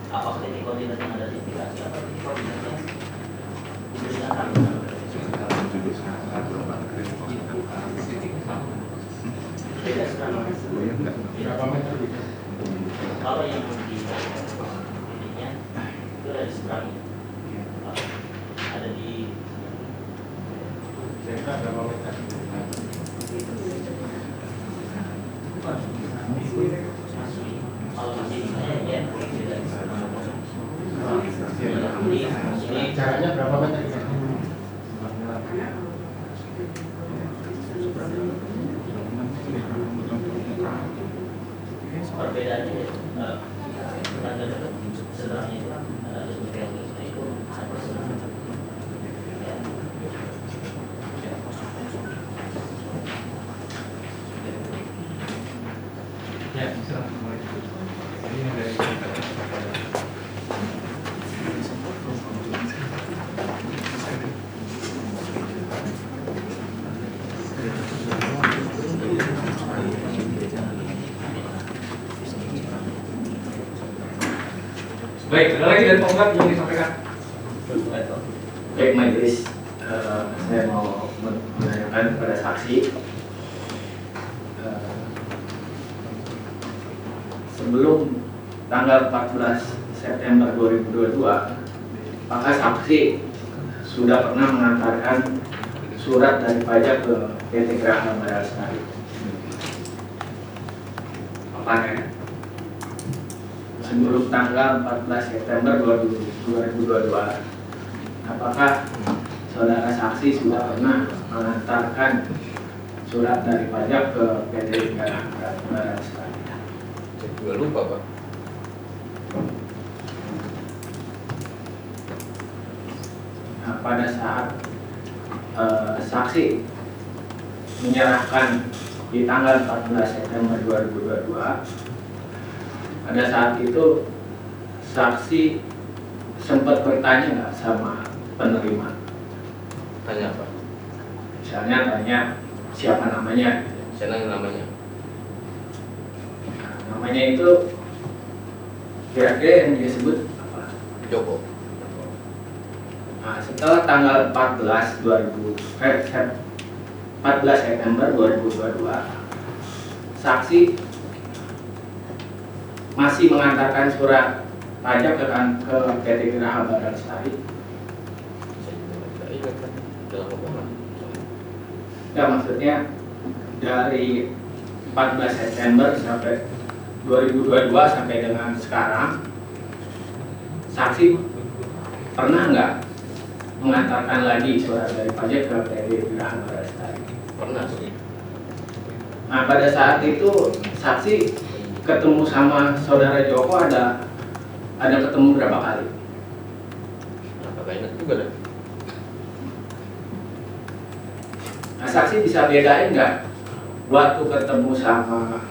C: Apakah titik koordinat yang ada di aplikasi atau titik koordinat yang diberikan kami? Beda sekali.
I: Berapa meter?
C: Kalau yang di titiknya itu ada di seberangnya. Ada di
I: Kira-kira berapa meter?
C: kalau masih di saya ya beda. Ini
I: Caranya berapa meter?
C: perbedaannya tanda dekat sebenarnya itu ada sebagai itu satu sebenarnya.
B: Ya, silakan. Ini yang dari kita. Baik, ada lagi dari penggugat yang disampaikan.
J: Baik majelis, saya mau menanyakan kepada saksi sebelum tanggal 14 September 2022, apakah saksi sudah pernah mengantarkan surat dari pajak ke PT Geraha Badal Lestari?
B: Apanya?
J: Sebelum tanggal 14 September 2022, apakah saudara saksi sudah pernah mengantarkan surat dari pajak ke PT Geraha Badal Lestari?
E: Saya juga lupa Pak.
J: Nah, pada saat saksi menyerahkan di tanggal 14 September 2022, pada saat itu saksi sempat bertanya nggak sama penerima?
E: Tanya Pak.
J: Misalnya tanya siapa namanya?
E: Saya nanya namanya.
J: Nah, namanya itu kira-kira yang dia sebut apa?
E: Joko.
J: Nah, setelah tanggal 14 September 2022, saksi masih mengantarkan surat pajak ke PT Geraha Badan Lestari? Ya, maksudnya dari 14 September sampai 2022 sampai dengan sekarang, saksi pernah nggak mengantarkan lagi surat dari pajak ke PT Geraha Badan Lestari?
E: Pernah sih.
J: Nah, pada saat itu saksi ketemu sama saudara Joko ada ketemu berapa kali?
E: Nah, kagak ingat juga deh.
J: Nah, saksi bisa bedain nggak waktu ketemu sama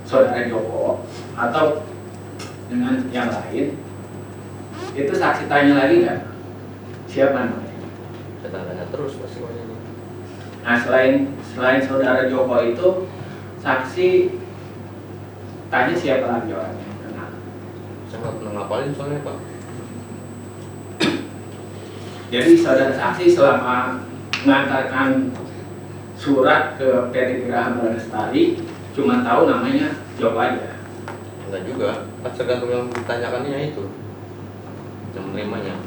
J: saudara Joko atau dengan yang lain? Itu saksi tanya lagi nggak siapa namanya?
E: Saya tanya terus pasti ini.
J: Nah, selain saudara Joko itu, saksi tanya siapa lagi orang yang kenal?
E: Saya nggak pernah ngapalin soalnya Pak.
J: Jadi saudara saksi selama mengantarkan surat ke PT Geraha Badan Lestari cuma tahu namanya Joko aja.
E: Enggak juga, kan tergantung yang ditanyakannya itu, yang menerimanya.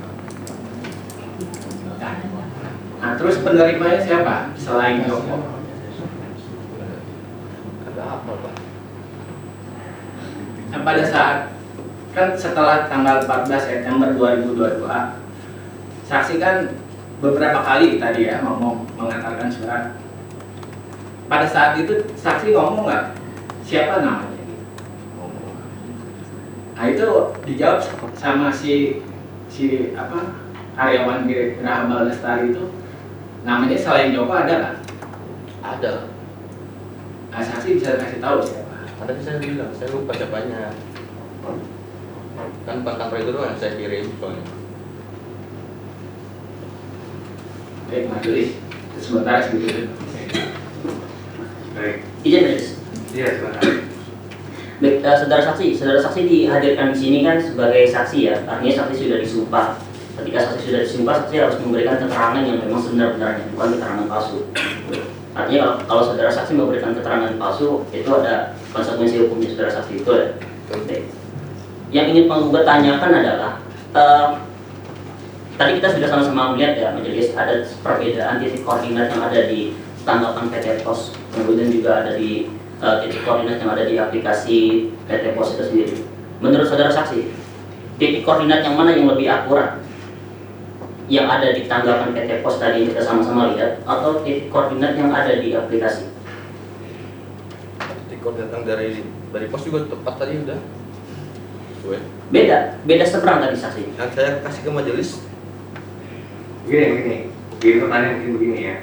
J: Nah, terus penerimanya siapa selain Joko?
E: Ada apa Pak?
J: Nah, pada saat kan setelah tanggal 14 September 2022, saksi kan beberapa kali tadi ya ngomong mengantarkan surat. Pada saat itu saksi ngomong nggak siapa namanya? Nah, itu dijawab sama si karyawan Geraha Badan Lestari itu, namanya selain Joko ada nggak?
E: Ada.
J: Nah, saksi bisa kasih tahu siapa?
E: Ada saya bilang, saya lupa siapanya. Kan Pak Kantor itu doang yang saya kirim soalnya.
J: Baik, majelis. Sementara segitu.
B: Baik.
C: Izin majelis.
B: Iya, silakan.
C: Baik, saudara saksi dihadirkan di sini kan sebagai saksi ya, artinya saksi sudah disumpah. Ketika saksi sudah disumpah, saksi harus memberikan keterangan yang memang sebenar-benarnya, bukan keterangan palsu. Artinya kalau saudara saksi memberikan keterangan palsu, itu ada konsekuensi hukumnya saudara saksi, itu ya. Baik. Yang ingin penggugat tanyakan adalah tadi kita sudah sama-sama melihat ya majelis, ada perbedaan titik koordinat yang ada di tanggapan PT Pos, kemudian juga ada di titik koordinat yang ada di aplikasi PT Pos itu sendiri. Menurut saudara saksi, titik koordinat yang mana yang lebih akurat? Yang ada di tanggapan PT Pos tadi kita sama-sama lihat, atau titik koordinat yang ada di aplikasi?
E: Titik koordinat yang dari pos juga tepat tadi udah.
C: Beda seberang tadi saksi.
E: Yang saya kasih ke majelis.
B: Begini, pertanyaan mungkin begini ya.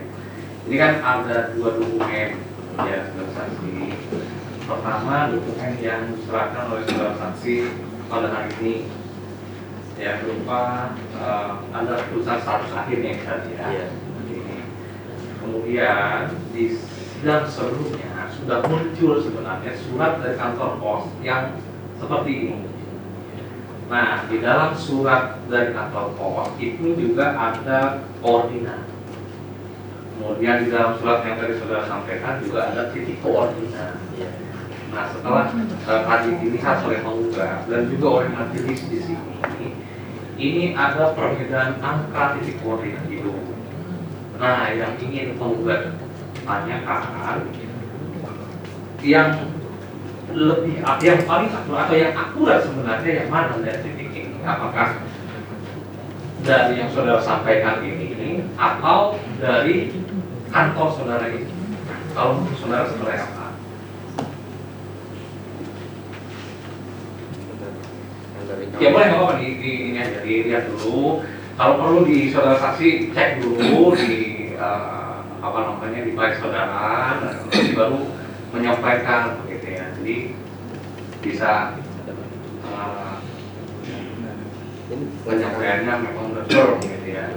B: Ini kan ada dua dokumen ya saudara saksi. Pertama dokumen yang diserahkan oleh saudara saksi pada hari ini ya berupa ada putusan status akhirnya tadi ya.
E: Iya.
B: Kemudian di sidang sebelumnya sudah muncul sebenarnya surat dari kantor pos yang seperti ini. Nah, di dalam surat dari kantor pos itu juga ada koordinat. Kemudian di dalam surat yang tadi saudara sampaikan juga ada titik koordinat. Nah, setelah tadi dilihat oleh penggugat dan juga oleh majelis di sini, ini ada perbedaan angka titik koordinat itu. Nah, yang ingin penggugat tanyakan, yang lebih yang paling akurat atau yang akurat sebenarnya yang mana dari titik ini? Apakah dari yang saudara sampaikan ini atau dari kantor saudara ini? Kalau menurut saudara seperti apa? Ya boleh nggak apa-apa ini aja dilihat dulu. Kalau perlu di saudara saksi cek dulu di di baik saudara, nanti baru menyampaikan begitu ya. Jadi bisa penyampaiannya memang betul gitu ya.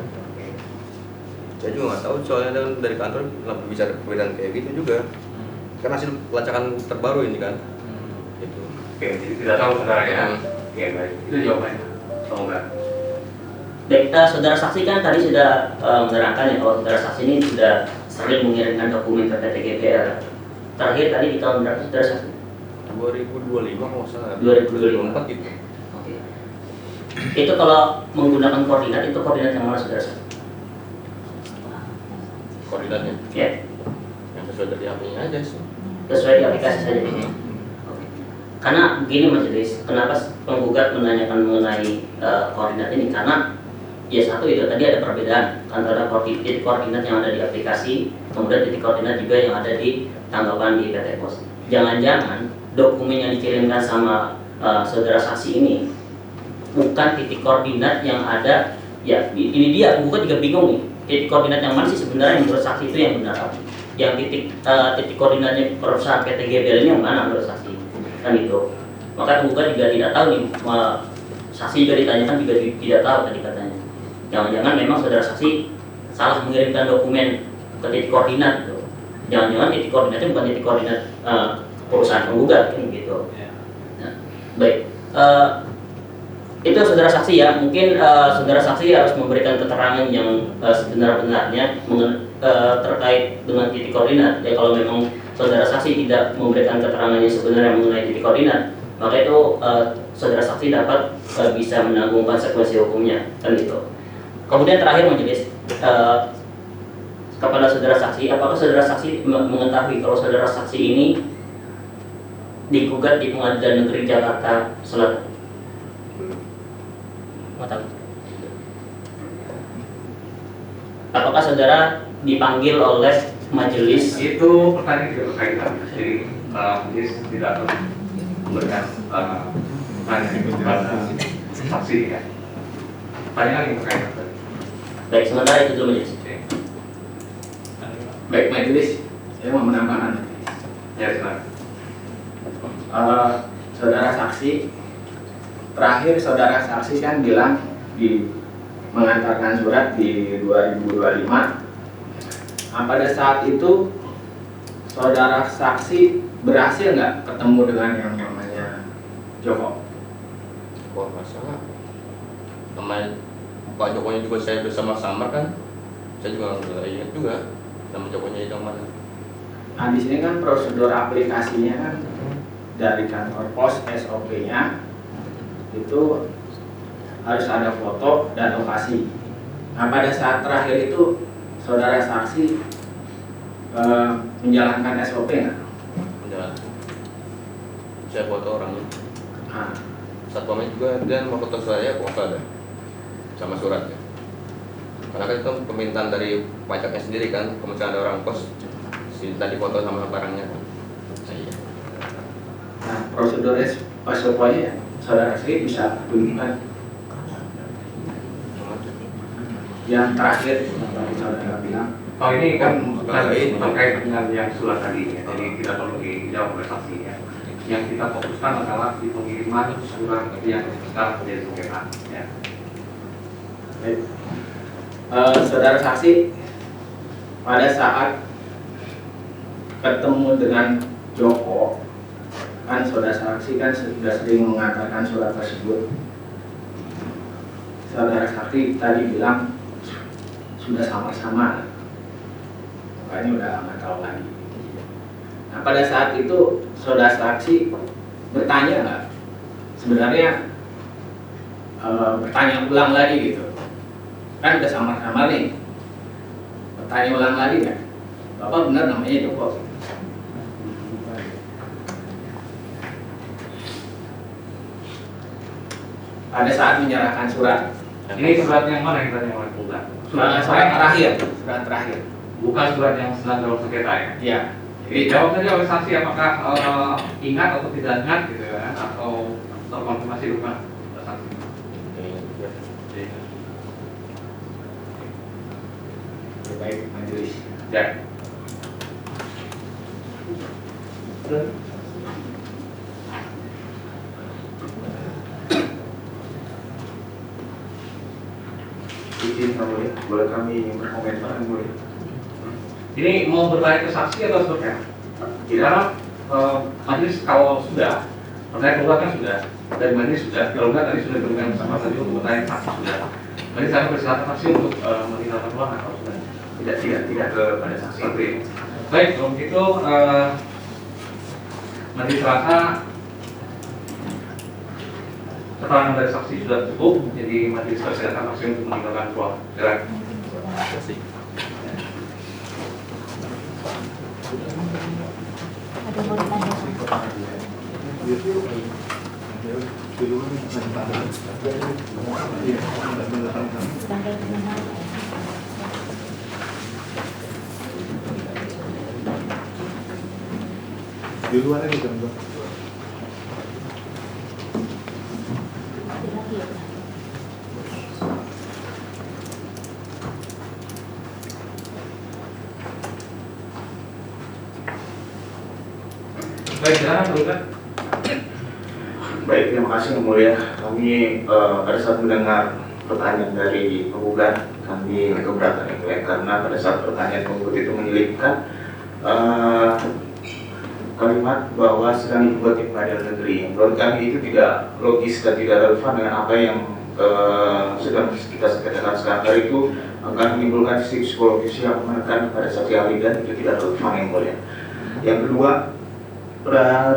E: Saya juga nggak tahu soalnya dari kantor lebih bicara perbedaan kayak gitu juga. Kan hasil pelacakan terbaru ini kan. Gitu.
B: Oke, jadi tidak tahu saudara ya. Oke, baik. Itu jawabannya. Tahu nggak?
C: Baik, saudara saksi kan tadi sudah menerangkan ya kalau saudara saksi ini sudah sering mengirimkan dokumen ke PT GPL. terakhir tadi di tahun berapa saudara saksi?
E: 2025 kalau nggak salah.
C: 2024
E: gitu.
C: Oke. Itu kalau menggunakan koordinat itu koordinat yang mana saudara saksi?
E: Koordinatnya
C: Ya,
E: yang sesuai dari HP-nya aja sih.
C: sesuai di aplikasi saja. Oke. Karena begini majelis, kenapa penggugat menanyakan mengenai koordinat ini? Karena ya satu itu tadi ada perbedaan antara titik koordinat yang ada di aplikasi, kemudian titik koordinat juga yang ada di tanggapan di PT Pos. Jangan-jangan dokumen yang dikirimkan sama saudara saksi ini bukan titik koordinat yang ada. Ya ini dia, penggugat juga bingung nih, titik koordinat yang mana sih sebenarnya menurut saksi itu yang benar? Yang titik koordinatnya perusahaan PT GBL ini yang mana menurut saksi? Kan itu. Maka penggugat juga tidak tahu nih, saksi juga ditanyakan juga tidak tahu tadi katanya. Jangan-jangan memang saudara saksi salah mengirimkan dokumen ke titik koordinat gitu. Jangan-jangan titik koordinatnya bukan titik koordinat perusahaan penggugat kan gitu. Nah, baik, itu saudara saksi ya. Mungkin saudara saksi harus memberikan keterangan yang sebenar-benarnya terkait dengan titik koordinat. Ya kalau memang saudara saksi tidak memberikan keterangan yang sebenarnya mengenai titik koordinat, maka itu saudara saksi dapat bisa menanggung konsekuensi hukumnya kan gitu. Kemudian terakhir majelis, kepada saudara saksi, apakah saudara saksi mengetahui kalau saudara saksi ini digugat di Pengadilan Negeri Jakarta Selatan? Mau tahu? Apakah saudara dipanggil oleh majelis?
B: Itu pertanyaan tidak berkaitan. Jadi majelis tidak perlu memberikan pertanyaan kepada saksi ya. Pertanyaan yang berkaitan.
C: Baik, sementara itu dulu majelis.
J: Baik majelis, saya mau menambahkan.
B: Ya, silakan.
J: Saudara saksi, terakhir saudara saksi kan bilang mengantarkan surat di 2025. Nah, pada saat itu saudara saksi berhasil nggak ketemu dengan yang namanya Joko?
E: Wah, masalah. Namanya Pak Jokonya juga saya bersama-sama kan, saya juga nggak ingat juga nama Jokonya itu yang mana.
J: Nah di sini kan prosedur aplikasinya kan dari kantor pos SOP-nya itu harus ada foto dan lokasi. Nah pada saat terakhir itu saudara saksi menjalankan SOP nggak?
E: Menjalankan. Saya foto orangnya.
J: Nah,
E: Satpamnya juga dan mau foto saya kok ada sama suratnya. Karena kan itu permintaan dari pajaknya sendiri kan, kalau misalnya ada orang pos tadi foto sama barangnya kan. Iya.
J: Nah prosedurnya SOP-nya saudara saksi bisa tunjukkan. Yang terakhir yang saudara bilang.
B: Oh ini kan terkait dengan yang surat tadi ya, jadi tidak perlu dijawab oleh saksi ya. Yang kita fokuskan adalah di pengiriman surat yang sekarang menjadi sengketa ya.
J: Baik. Saudara saksi, pada saat ketemu dengan Joko, kan saudara saksi kan sudah sering mengantarkan surat tersebut. Saudara saksi tadi bilang sudah sama-sama, makanya udah nggak tahu lagi. Nah pada saat itu saudara saksi bertanya nggak? Sebenarnya bertanya ulang lagi gitu. Kan udah sama-sama nih, bertanya ulang lagi kan, Bapak benar namanya Joko? Pada saat menyerahkan surat.
B: Ini surat yang mana yang tanya oleh penggugat?
J: Surat terakhir.
B: Bukan surat yang sedang dalam sengketa ya?
J: Iya.
B: Jadi jawab saja oleh saksi apakah ingat atau tidak ingat gitu ya, atau terkonfirmasi bukan saksi.
J: Baik, majelis.
B: Ya.
D: Izin boleh, boleh kami berkomentar boleh.
B: Ini mau bertanya ke saksi atau seperti apa? Karena majelis kalau sudah, pertanyaan keluar kan sudah, dari majelis sudah, kalau enggak tadi sudah diberikan sama tadi untuk bertanya saksi sudah. Majelis saya persilakan saksi untuk meninggalkan ruangan kalau sudah.
D: Tidak kepada saksi.
B: Oke. Baik, kalau begitu majelis rasa keterangan dari saksi sudah cukup, jadi majelis persilakan langsung untuk meninggalkan ruang gerak.
A: Ada mau ditanya? Sedangkan penahanan.
I: Di luar lagi kan, Bang?
A: Ada lagi ya?
B: Baik, silakan teruskan.
D: Baik, terima kasih Yang Mulia. Kami pada saat mendengar pertanyaan dari penggugat, kami keberatan Yang Mulia, karena pada saat pertanyaan penggugat itu menyelipkan kalimat bahwa sedang dibuat di pengadilan negeri. Menurut kami itu tidak logis dan tidak relevan dengan apa yang sedang kita katakan sekarang. Itu akan menimbulkan sisi psikologis yang menekan pada saksi ahli dan itu tidak relevan Yang Mulia. Yang kedua,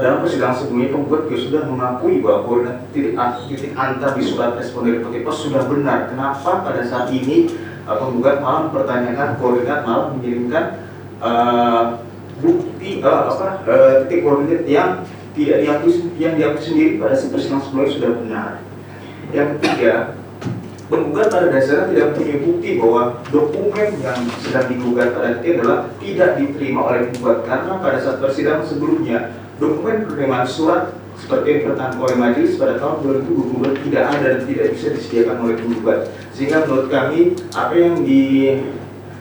D: dalam persidangan sebelumnya penggugat juga sudah mengakui bahwa titik antar di surat respon dari PT Pos sudah benar. Kenapa pada saat ini penggugat malah mempertanyakan koordinat, malah mengirimkan bukti titik koordinat yang tidak diakui sendiri pada persidangan sebelumnya sudah benar. Yang ketiga, penggugat pada dasarnya tidak punya bukti bahwa dokumen yang sedang digugat pada itu adalah tidak diterima oleh penggugat, karena pada saat persidangan sebelumnya dokumen penerimaan surat seperti yang dipertahankan oleh majelis pada tahun 2022 tidak ada dan tidak bisa disediakan oleh penggugat. Sehingga menurut kami apa yang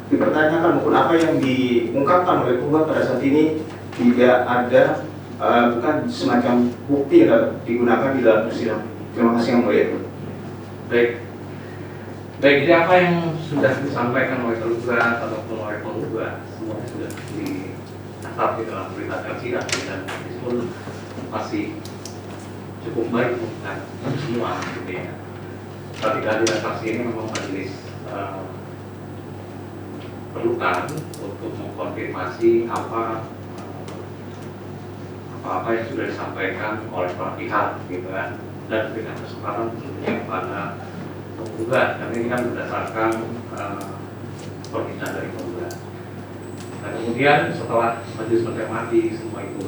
D: dipertanyakan maupun apa yang diungkapkan oleh penggugat pada saat ini tidak ada, bukan semacam bukti yang digunakan di dalam persidangan. Terima kasih Yang Mulia.
B: Baik, jadi apa yang sudah disampaikan oleh tergugat ataupun oleh penggugat semuanya sudah dicatat di dalam berita sidang dan meskipun masih cukup baik bukan semua gitu ya. Tapi kehadiran saksi ini memang majelis perlukan untuk mengkonfirmasi apa yang sudah disampaikan oleh para pihak gitu kan, dan dengan kesempatan tentunya kepada penggugat, karena ini kan berdasarkan permintaan dari penggugat. Dan kemudian setelah majelis mencermati semua itu,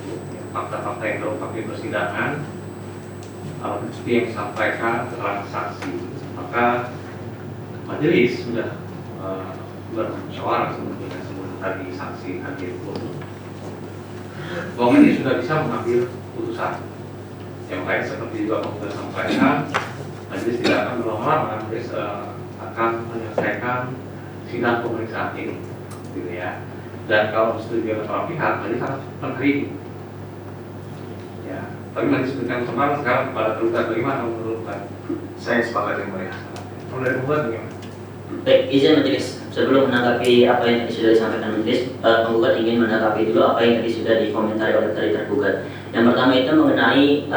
B: fakta-fakta yang terungkap di persidangan, alat bukti yang disampaikan, keterangan saksi, maka majelis sudah bermusyawarah sebetulnya sebelum tadi saksi hadir pun, bahwa ini sudah bisa mengambil putusan. Yang lain seperti juga penggugat sampaikan, majelis tidak akan berlama-lama, majelis akan menyelesaikan sidang pemeriksaan ini, gitu ya. Dan kalau setuju oleh para pihak, majelis harus menerima. Ya, tapi majelis berikan kesempatan sekarang kepada tergugat. Bagaimana menurut Anda?
D: Saya sepakat Yang Mulia.
B: Kalau dari penggugat bagaimana?
C: Baik, izin majelis. Sebelum menanggapi apa yang tadi sudah disampaikan majelis, penggugat ingin menanggapi dulu apa yang tadi sudah dikomentari oleh tergugat. Yang pertama itu mengenai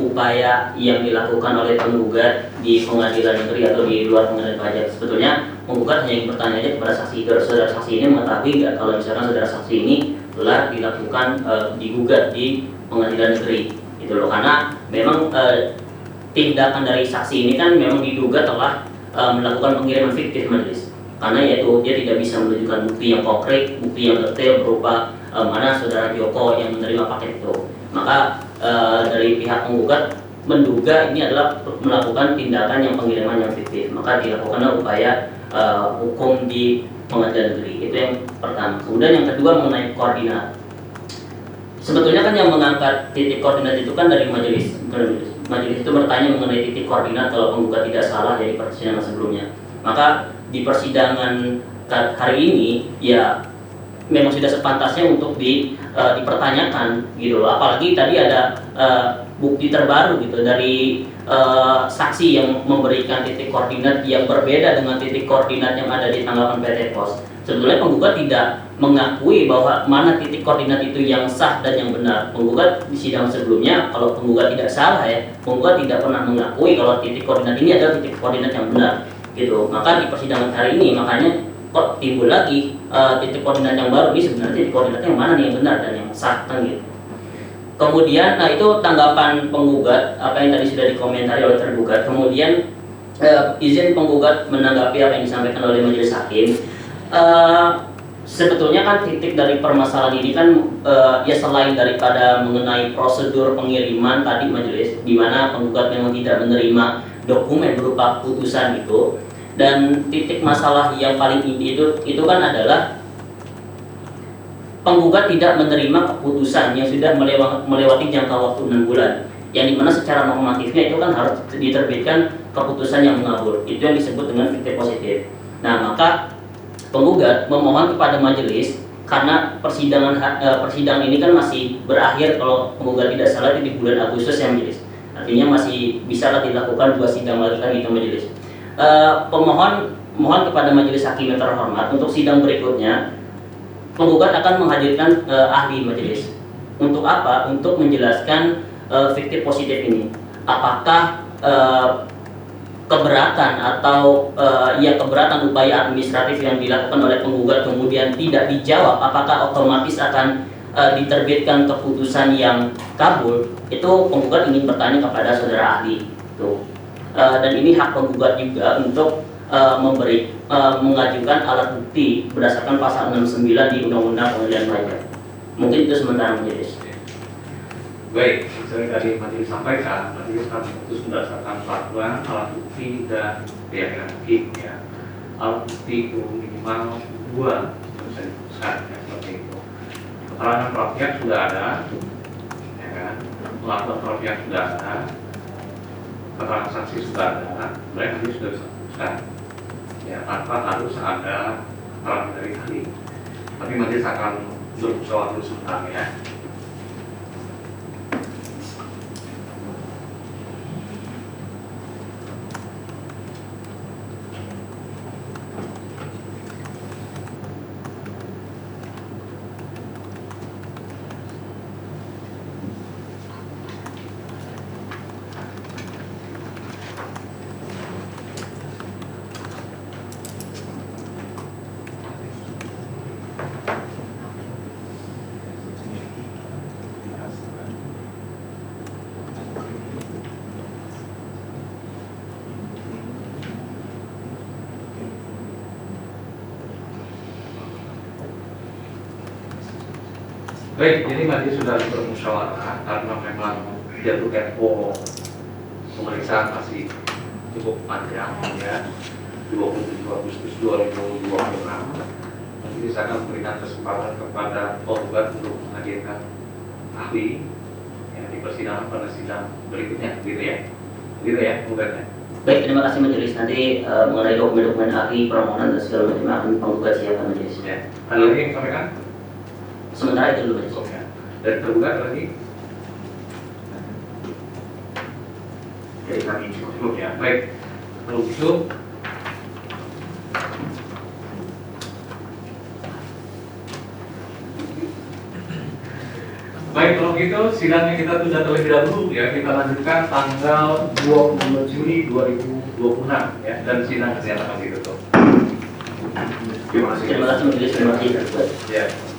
C: upaya yang dilakukan oleh penggugat di pengadilan negeri atau di luar pengadilan pajak. Sebetulnya penggugat hanya ingin bertanya aja kepada saksi, saudara saksi ini mengetahui nggak kalau misalkan saudara saksi ini telah dilakukan digugat di pengadilan negeri, gitu loh. Karena memang tindakan dari saksi ini kan memang diduga telah melakukan pengiriman fiktif majelis. Karena yaitu dia tidak bisa menunjukkan bukti yang konkret, bukti yang detail berupa mana saudara Joko yang menerima paket itu. Maka dari pihak penggugat menduga ini adalah melakukan tindakan yang pengiriman yang fiktif. Maka dilakukan upaya hukum di pengadilan negeri. Itu yang pertama. Kemudian yang kedua mengenai koordinat. Sebetulnya kan yang mengangkat titik koordinat itu kan dari majelis. Majelis itu bertanya mengenai titik koordinat kalau penggugat tidak salah dari persidangan sebelumnya. Maka di persidangan hari ini ya memang sudah sepantasnya untuk dipertanyakan gitu loh. Apalagi tadi ada bukti terbaru gitu dari saksi yang memberikan titik koordinat yang berbeda dengan titik koordinat yang ada di tanggapan PT Pos. Sebetulnya penggugat tidak mengakui bahwa mana titik koordinat itu yang sah dan yang benar. Penggugat di sidang sebelumnya, kalau penggugat tidak salah ya, penggugat tidak pernah mengakui kalau titik koordinat ini adalah titik koordinat yang benar gitu. Maka di persidangan hari ini makanya kok timbul lagi titik koordinat yang baru, ini sebenarnya titik koordinat yang mana nih yang benar dan yang sah kan gitu. Kemudian, nah itu tanggapan penggugat apa yang tadi sudah dikomentari oleh tergugat. Kemudian izin penggugat menanggapi apa yang disampaikan oleh majelis hakim. Sebetulnya kan titik dari permasalahan ini kan ya selain daripada mengenai prosedur pengiriman tadi majelis, di mana penggugat memang tidak menerima dokumen berupa putusan itu, dan titik masalah yang paling inti itu kan adalah penggugat tidak menerima keputusan yang sudah melewati jangka waktu 6 bulan, yang dimana secara normatifnya itu kan harus diterbitkan keputusan yang mengabul. Itu yang disebut dengan fiktif positif. Nah, maka penggugat memohon kepada majelis, karena persidangan ini kan masih berakhir kalau penggugat tidak salah di bulan Agustus ya majelis. Artinya masih bisa dilakukan 2 sidang lagi kan itu majelis. Mohon kepada majelis hakim yang terhormat untuk sidang berikutnya penggugat akan menghadirkan ahli majelis. Untuk apa? Untuk menjelaskan fiktif positif ini. Apakah keberatan atau keberatan upaya administratif yang dilakukan oleh penggugat kemudian tidak dijawab, apakah otomatis akan diterbitkan keputusan yang kabul? Itu penggugat ingin bertanya kepada saudara ahli. Tuh. Dan ini hak penggugat juga untuk mengajukan alat bukti berdasarkan pasal 69 di Undang-Undang Pengadilan Pajak. Mungkin itu sementara majelis.
B: Baik, seperti tadi majelis sampaikan, majelis akan memutus berdasarkan fatwa alat bukti dan keyakinan hakim ya. Alat bukti itu minimal 2 bisa diputuskan ya, seperti itu. Keterangan para pihak sudah ada, ya kan? Pengakuan para pihak sudah ada, keterangan saksi sudah ada, mereka nanti sudah bisa putuskan. Ya, tanpa harus ada keterangan dari ahli. Tapi majelis akan bermusyawarah dulu sebentar ya. Baik, jadi majelis sudah bermusyawarah karena memang jatuh tempo pemeriksaan masih cukup panjang ya, 27 Agustus 2026. Majelis akan memberikan kesempatan kepada penggugat untuk menghadirkan ahli yang di persidangan pada sidang berikutnya, gitu ya penggugatnya.
C: Baik, terima kasih majelis. Nanti mengenai dokumen-dokumen ahli, permohonan dan segala macam akan penggugat siapkan majelis.
B: Ya. Ada lagi yang disampaikan?
C: Sementara itu dulu majelis.
B: Oke. Dan tergugat lagi? Jadi kami cukup ya. Baik. Kalau gitu baik, kalau gitu sidangnya kita tunda terlebih dahulu ya. Kita lanjutkan tanggal 20 Juli 2026 ya, dan sidang kesehatan akan ditutup.
D: Terima kasih.
C: Terima kasih majelis. Terima kasih.
B: Ya.